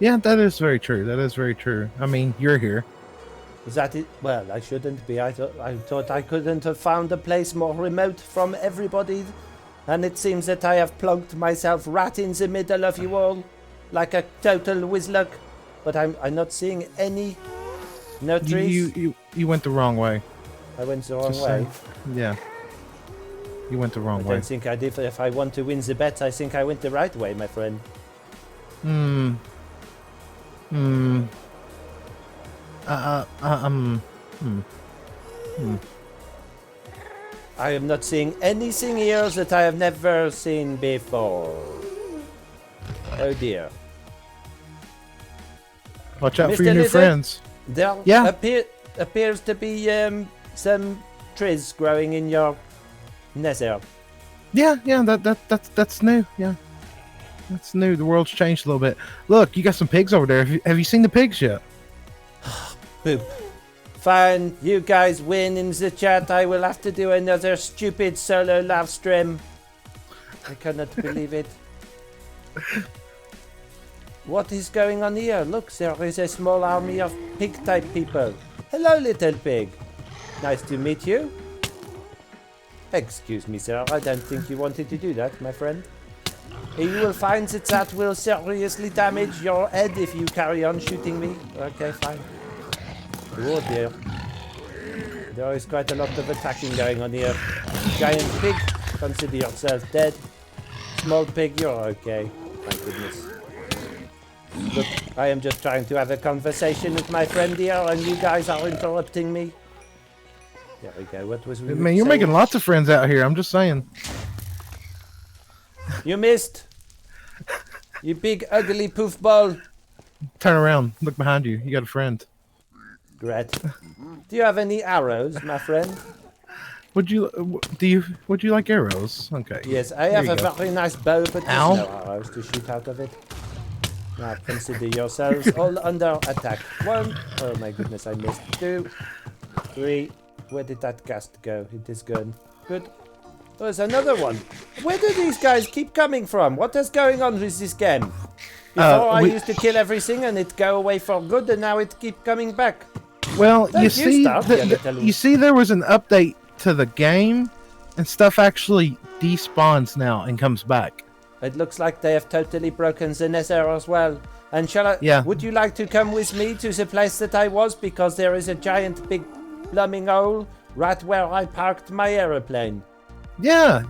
Yeah, that is very true. That is very true. I mean, you're here. Is that it? Well, I shouldn't be. I thought I couldn't have found a place more remote from everybody. And it seems that I have plunked myself right in the middle of you all, like a total whizluck. But I'm not seeing any No trees? You went the wrong way. I went the wrong Just way. saying. Yeah. You went the wrong I way. don't think I did. If I want to win the bet, I think I went the right way, my friend. Hmm. I am not seeing anything here that I have never seen before. Oh dear. Watch out for Mr. your new Lizard? friends. There Yeah. appears to be some trees growing in your nether. Yeah, that's new. Yeah. That's new. The world's changed a little bit. Look, you got some pigs over there. Have you seen the pigs yet? Boop. Fine, you guys win in the chat. I will have to do another stupid solo live stream. I cannot believe it. What is going on here? Look, there is a small army of pig-type people. Hello, little pig. Nice to meet you. Excuse me, sir. I don't think you wanted to do that, my friend. You will find that will seriously damage your head if you carry on shooting me. Okay, fine. Oh dear. There is quite a lot of attacking going on here. Giant pig, consider yourself dead. Small pig, you're okay. Thank goodness. Look, I am just trying to have a conversation with my friend here and you guys are interrupting me. There we go. What was we Man, you're saying? making lots of friends out here. I'm just saying. You missed. You big ugly poof ball. Turn around. Look behind you. You got a friend. Great. Do you have any arrows, my friend? Would you like arrows? Okay. Yes, I Here have you a go. very nice bow, but there's Ow. no arrows to shoot out of it. Now consider yourselves all under attack. 1. Oh my goodness, I missed. 2, 3. Where did that cast go? It is gone. Good. Oh, there's another one. Where do these guys keep coming from? What is going on with this game? Before I used to kill everything and it go away for good, and now it keep coming back. Well, Thank you you, see, Star. Yeah, little- you see, there was an update to the game, and stuff actually despawns now and comes back. It looks like they have totally broken the nether as well. And shall I? Yeah. Would you like to come with me to the place that I was? Because there is a giant big plumbing hole right where I parked my aeroplane. Yeah.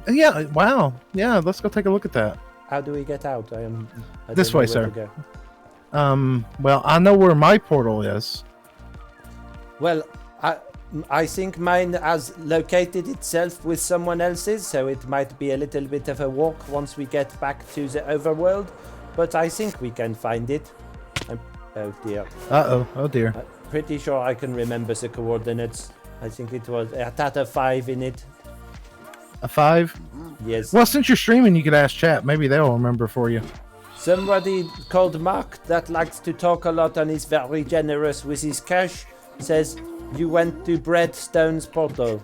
Wow. Yeah. Let's go take a look at that. How do we get out? I This don't know way, where sir. to go. Well, I know where my portal is. Well, I think mine has located itself with someone else's, so it might be a little bit of a walk once we get back to the overworld. But I think we can find it. Oh dear. Oh dear. I'm pretty sure I can remember the coordinates. I think it was a Tata 5 in it. A 5? Yes. Well, since you're streaming, you could ask chat. Maybe they'll remember for you. Somebody called Mark that likes to talk a lot and is very generous with his cash says you went to Breadstone's portal.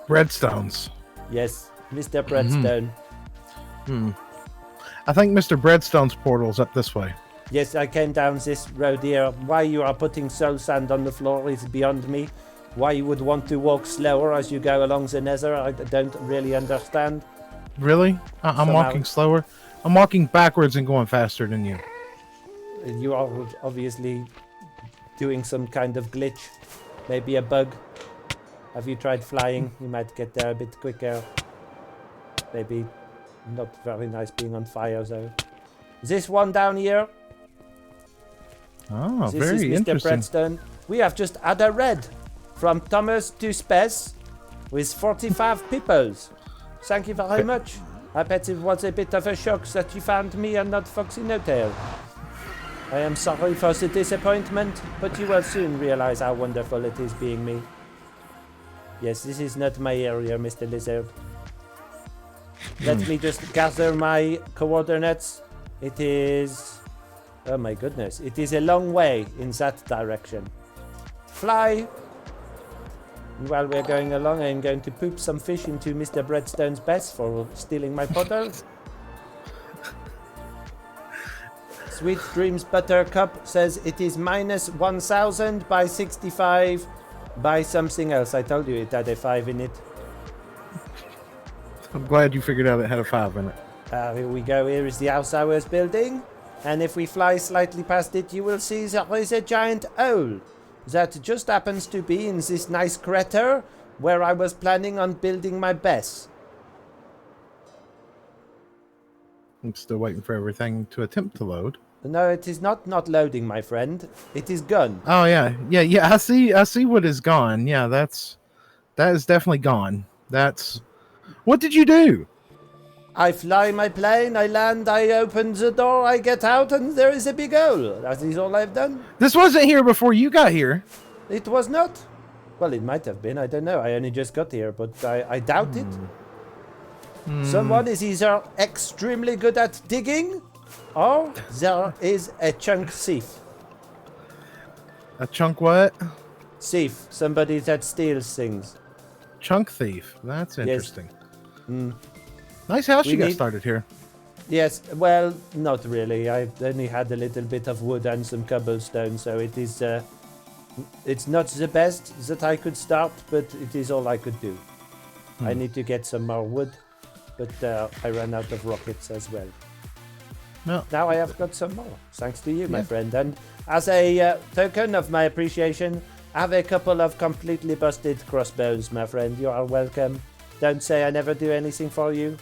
Breadstones. Yes, Mr. Breadstone. I think Mr. Breadstone's portal's up this way. Yes, I came down this road here. Why you are putting soul sand on the floor is beyond me. Why you would want to walk slower as you go along the nether, I don't really understand. Really? I'm Somehow. walking slower. I'm walking backwards and going faster than you. You are obviously doing some kind of glitch. Maybe a bug. Have you tried flying? You might get there a bit quicker. Maybe not very nice being on fire though. This one down here. Oh, This is very Mr. interesting. Breadstone. We have just had a raid from Thomas to Space with 45 peoples. Thank you very much. I bet it was a bit of a shock that you found me and not Foxy No-Tail. I am sorry for the disappointment, but you will soon realize how wonderful it is being me. Yes, this is not my area, Mr. Lizard. Let me just gather my coordinates. It is... Oh my goodness. It is a long way in that direction. Fly! And while we're going along, I'm going to poop some fish into Mr. Breadstone's best for stealing my portal. Sweet Dreams Buttercup says it is minus 1000 by 65 by something else. I told you it had a 5 in it. I'm glad you figured out it had a 5 in it. Here we go. Here is the house I was building. And if we fly slightly past it, you will see there is a giant hole that just happens to be in this nice crater where I was planning on building my base. I'm still waiting for everything to attempt to load. No, it is not loading, my friend. It is gone. Oh yeah. I see what is gone. Yeah, that is definitely gone. What did you do? I fly my plane, I land, I open the door, I get out, and there is a big hole. That is all I've done. This wasn't here before you got here. It was not. Well, it might have been. I don't know. I only just got here, but I doubt it. Someone is either extremely good at digging, or there is a chunk thief. A chunk what? Thief. Somebody that steals things. Chunk thief. That's interesting. Mm. Nice house We you got need- started here. Yes, well, not really. I only had a little bit of wood and some cobblestone, so it is. It's not the best that I could start, but it is all I could do. I need to get some more wood, but I ran out of rockets as well. No. Now I have got some more, thanks to you, my Yeah. friend. And as a token of my appreciation, I have a couple of completely busted crossbows, my friend. You are welcome. Don't say I never do anything for you.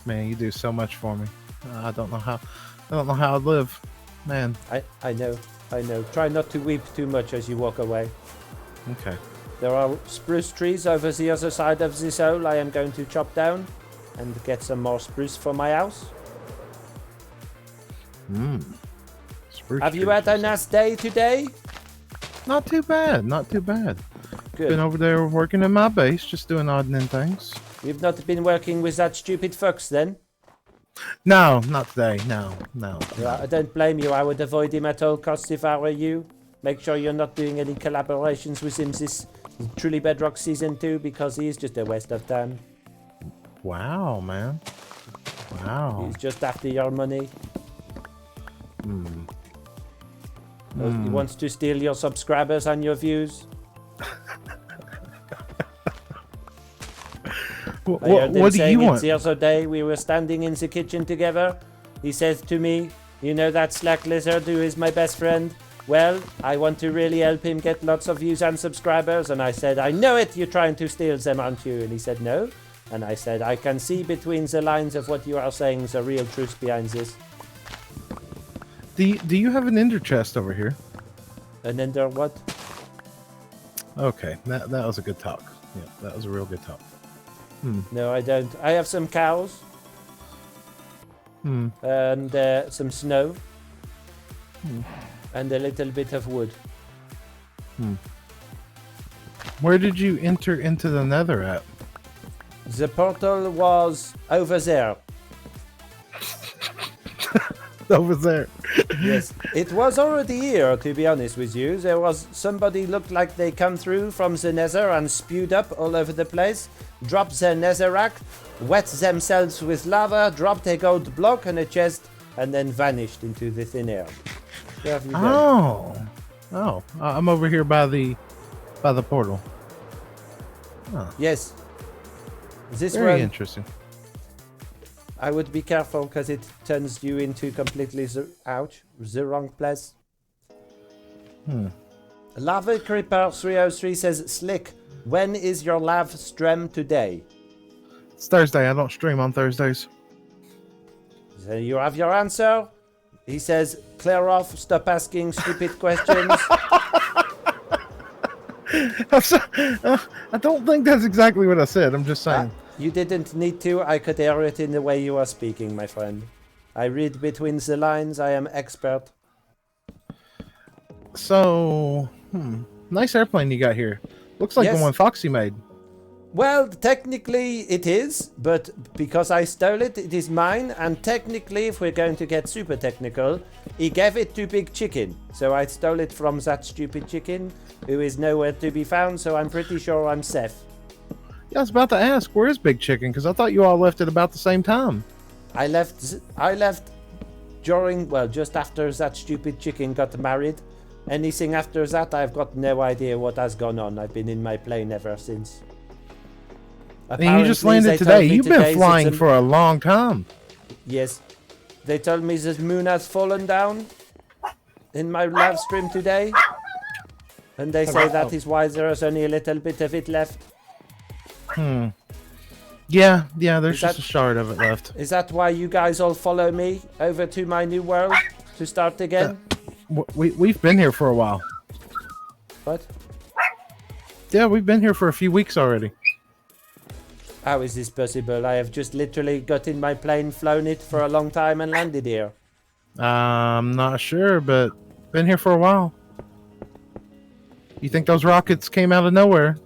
Man, you do so much for me. I don't know how I live. Man. I know. Try not to weep too much as you walk away. Okay. There are spruce trees over the other side of this hole I am going to chop down and get some more spruce for my house. Spruce Have you trees, had a say. nice day today? Not too bad. Not too bad. Good. Been over there working in my base, just doing odd and end things. You've not been working with that stupid fox then? No, not today. No. I don't blame you. I would avoid him at all costs if I were you. Make sure you're not doing any collaborations with him this Truly Bedrock Season 2 because he is just a waste of time. Wow, man. Wow. He's just after your money. He wants to steal your subscribers and your views. I heard him What do saying you it want? the other day. We were standing in the kitchen together. He says to me, "You know that slack lizard who is my best friend? Well, I want to really help him get lots of views and subscribers." And I said, "I know it. You're trying to steal them, aren't you?" And he said, "No." And I said, "I can see between the lines of what you are saying the real truth behind this." Do you have an ender chest over here? And then there what? Okay, that was a good talk. Yeah, that was a real good talk. No, I don't. I have some cows. And some snow. And a little bit of wood. Where did you enter into the nether at? The portal was over there. Over there. Yes, it was already here, to be honest with you. There was somebody looked like they come through from the nether and spewed up all over the place, dropped their netherrack, wet themselves with lava, dropped a gold block and a chest, and then vanished into the thin air. Where have you gone? Oh, I'm over here by the portal. Yes. This Very one, interesting. I would be careful because it turns you into completely the wrong place. Lava Creeper 303 says, "Slick, when is your live stream today?" It's Thursday. I don't stream on Thursdays. So you have your answer. He says, "Clear off, stop asking stupid questions." I don't think that's exactly what I said. I'm just saying. You didn't need to. I could hear it in the way you are speaking, my friend. I read between the lines. I am expert. So, nice airplane you got here. Looks like Yes. the one Foxy made. Well, technically it is, but because I stole it, it is mine. And technically, if we're going to get super technical, he gave it to Big Chicken. So I stole it from that stupid chicken, who is nowhere to be found. So I'm pretty sure I'm safe. Yeah, I was about to ask, where is Big Chicken? Because I thought you all left at about the same time. I left during, well, just after that stupid chicken got married. Anything after that, I've got no idea what has gone on. I've been in my plane ever since. And you just Apparently, landed they today. told me You've been today flying it's for a long time. Yes. They told me the moon has fallen down in my live stream today. And they say that is why there is only a little bit of it left. Yeah, there's just a shard of it left. Is that why you guys all follow me over to my new world to start again? We've been here for a while. What? Yeah, we've been here for a few weeks already. How is this possible? I have just literally got in my plane, flown it for a long time and landed here. I'm not sure, but been here for a while. You think those rockets came out of nowhere?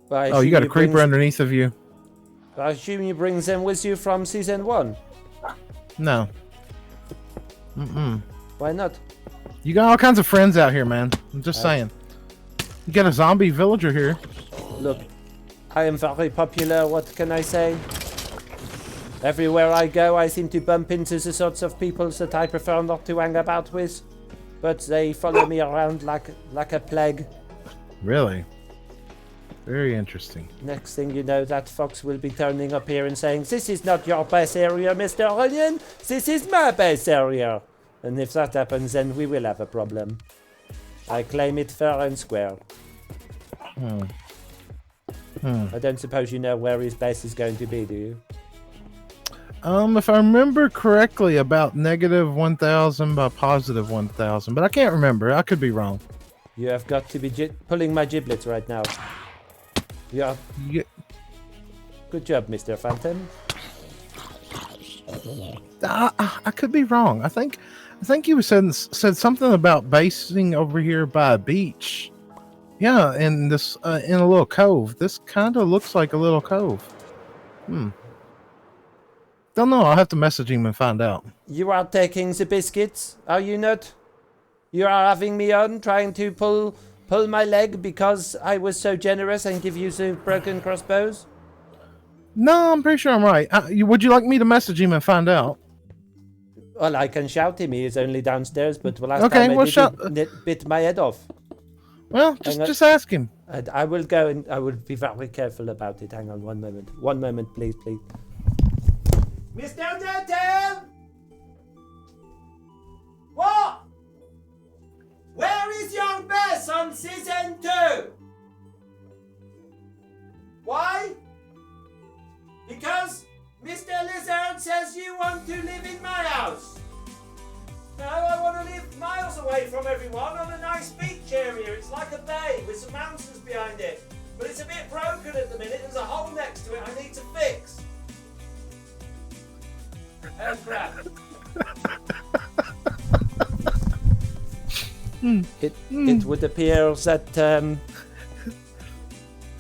Well, Oh, you got a creeper underneath of you. I assume you bring them with you from season 1. No. Why not? You got all kinds of friends out here, man. I'm just saying. You got a zombie villager here. Look, I am very popular, what can I say? Everywhere I go, I seem to bump into the sorts of people that I prefer not to hang about with. But they follow me around like a plague. Really? Very interesting. Next thing you know, that fox will be turning up here and saying, "This is not your base area, Mr. Onion. This is my base area." And if that happens, then we will have a problem. I claim it fair and square. I don't suppose you know where his base is going to be, do you? If I remember correctly, about -1,000 by +1,000, but I can't remember. I could be wrong. You have got to be pulling my giblets right now. Yeah. Good job, Mr. Phantom. I could be wrong. I think you said something about basing over here by a beach. Yeah, in this in a little cove. This kind of looks like a little cove. Don't know. I'll have to message him and find out. You are taking the biscuits, are you not? You are having me on, trying to pull my leg because I was so generous and give you the broken crossbows? No, I'm pretty sure I'm right. Would you like me to message him and find out? Well, I can shout him. He is only downstairs, but last time he bit my head off. Well, just ask him. I will go and I will be very careful about it. Hang on one moment. One moment, please. Mr. Nettle! What? Where is your base on season 2? Why? Because Mr. Lizard says you want to live in my house. No, I want to live miles away from everyone on a nice beach area. It's like a bay with some mountains behind it. But it's a bit broken at the minute. There's a hole next to it I need to fix. Oh crap. It would appear that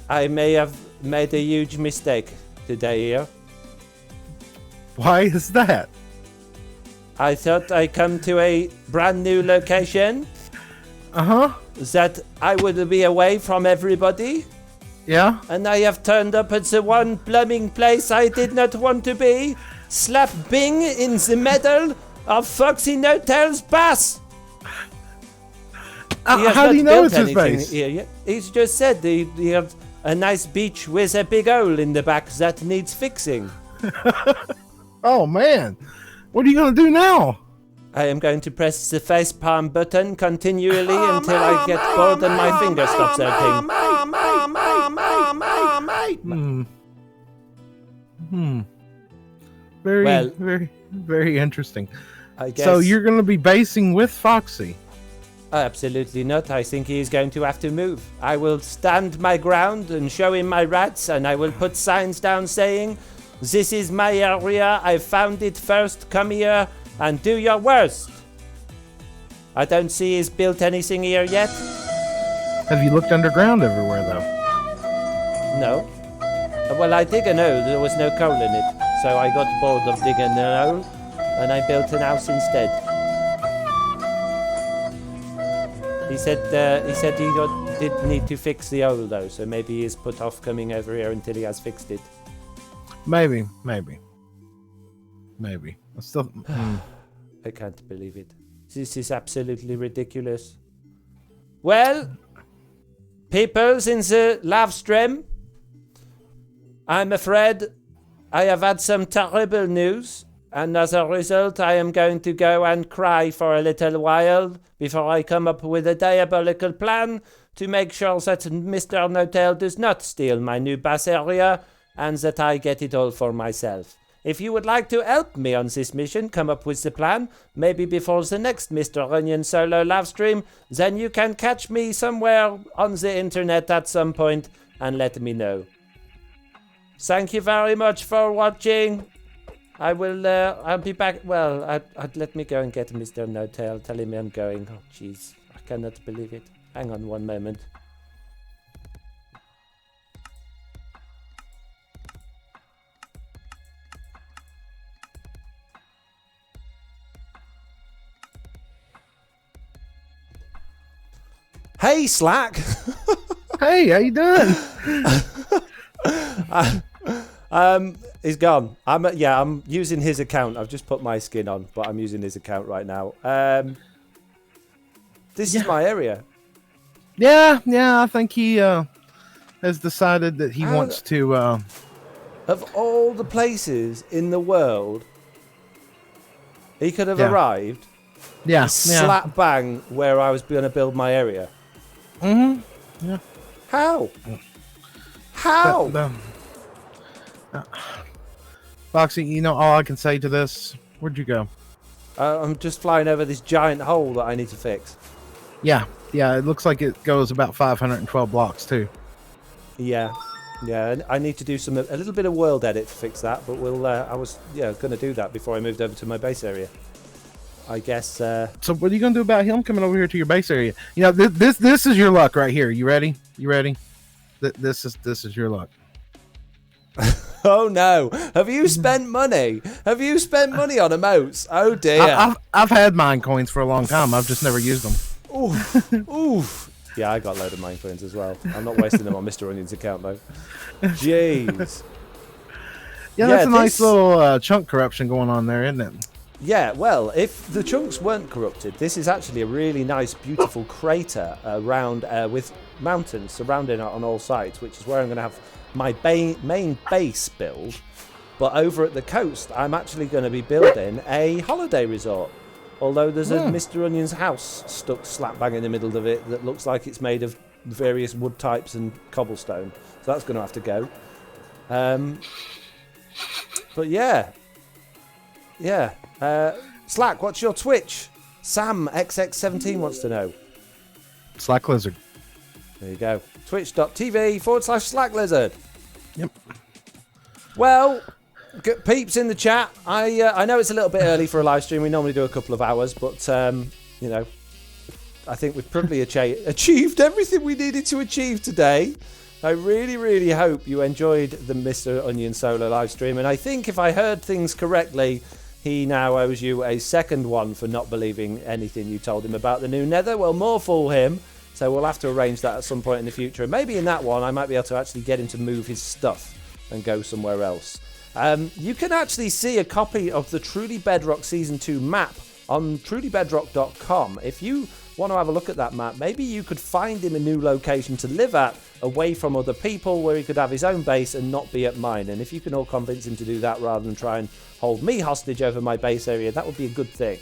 I may have made a huge mistake today here. Why is that? I thought I come to a brand new location. That I would be away from everybody. Yeah? And I have turned up at the one plumbing place I did not want to be. Slap bing in the middle of Foxy No-Tail's bus. How do you know it's his base? He's just said he has a nice beach with a big hole in the back that needs fixing. Oh man, what are you going to do now? I am going to press the facepalm button continually until I get bored and my finger stops hurting. Very interesting. I guess. So you're going to be basing with Foxy? Absolutely not. I think he is going to have to move. I will stand my ground and show him my rats, and I will put signs down saying, "This is my area. I found it first. Come here and do your worst." I don't see he's built anything here yet. Have you looked underground everywhere, though? No. Well, I dig a hole. There was no coal in it. So I got bored of digging a hole, and I built an house instead. He said he did need to fix the hole, though, so maybe he's put off coming over here until he has fixed it. Maybe. I still. I can't believe it. This is absolutely ridiculous. Well, peoples in the live stream, I'm afraid I have had some terrible news. And as a result, I am going to go and cry for a little while before I come up with a diabolical plan to make sure that Mr. No-Tail does not steal my new base area and that I get it all for myself. If you would like to help me on this mission, come up with the plan, maybe before the next Mr. Onion solo live stream, then you can catch me somewhere on the internet at some point and let me know. Thank you very much for watching. I'll be back. Well, I'd let me go and get Mr. No-Tail. Tell him I'm going. Oh, jeez. I cannot believe it. Hang on one moment. Hey, Slack! Hey, how you doing? He's gone. I'm using his account. I've just put my skin on, but I'm using his account right now. This is my area. Yeah, I think he has decided that he wants to. Of all the places in the world, he could have arrived. Yeah, slap bang where I was going to build my area. Mm-hmm. Yeah. How? How? But, Foxy, you know all I can say to this. Where'd you go? I'm just flying over this giant hole that I need to fix. Yeah. It looks like it goes about 512 blocks too. Yeah. I need to do a little bit of world edit to fix that, but I was going to do that before I moved over to my base area. I guess. So what are you gonna do about him coming over here to your base area? You know, this is your luck right here. You ready? This is your luck. Oh no! Have you spent money? Have you spent money on emotes? Oh dear! I've had mine coins for a long time. I've just never used them. Oof. Yeah, I got a load of mine coins as well. I'm not wasting them on Mr. Onion's account though. Jeez. Yeah, that's a nice little chunk corruption going on there, isn't it? Yeah, well, if the chunks weren't corrupted, this is actually a really nice, beautiful crater around with mountains surrounding it on all sides, which is where I'm going to have my main base build. But over at the coast, I'm actually going to be building a holiday resort. Although there's a Mr. Onion's house stuck slap bang in the middle of it that looks like it's made of various wood types and cobblestone. So that's going to have to go. But yeah. Slack, what's your Twitch? Sam XX17 wants to know. Slack Lizard. There you go. Twitch.tv/Slack Lizard. Yep. Well, peeps in the chat. I know it's a little bit early for a live stream. We normally do a couple of hours, but I think we've probably achieved everything we needed to achieve today. I really, really hope you enjoyed the Mr. Onion solo live stream, and I think if I heard things correctly, he now owes you a second one for not believing anything you told him about the new Nether. Well, more fool him. So we'll have to arrange that at some point in the future. And maybe in that one, I might be able to actually get him to move his stuff and go somewhere else. You can actually see a copy of the Truly Bedrock Season 2 map on trulybedrock.com. If you want to have a look at that map, maybe you could find him a new location to live at, away from other people, where he could have his own base and not be at mine. And if you can all convince him to do that rather than try and hold me hostage over my base area, that would be a good thing.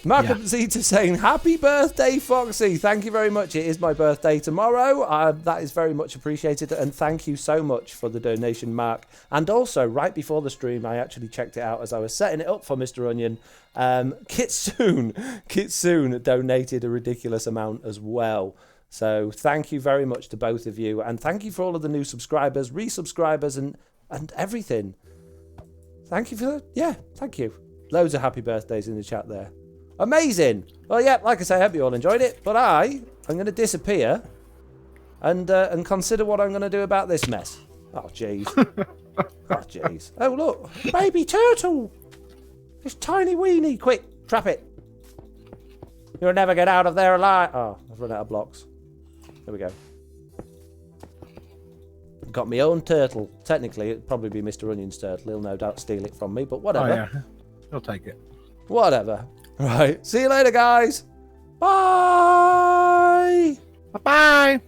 Malcolm Zeta saying, happy birthday, Foxy. Thank you very much. It is my birthday tomorrow. That is very much appreciated. And thank you so much for the donation, Mark. And also, right before the stream, I actually checked it out as I was setting it up for Mr. Onion. Kitsune donated a ridiculous amount as well. So thank you very much to both of you. And thank you for all of the new subscribers, resubscribers, and everything. Thank you for thank you. Loads of happy birthdays in the chat there. Amazing. Well, yeah, like I say, I hope you all enjoyed it. But I'm going to disappear and consider what I'm going to do about this mess. Oh, jeez. Oh, jeez. Oh, look. Baby turtle. It's tiny weeny. Quick, trap it. You'll never get out of there alive. Oh, I've run out of blocks. There we go. Got my own turtle. Technically, it'd probably be Mr. Onion's turtle. He'll no doubt steal it from me, but whatever. Oh, yeah. He'll take it. Whatever. Right. See you later, guys. Bye. Bye-bye.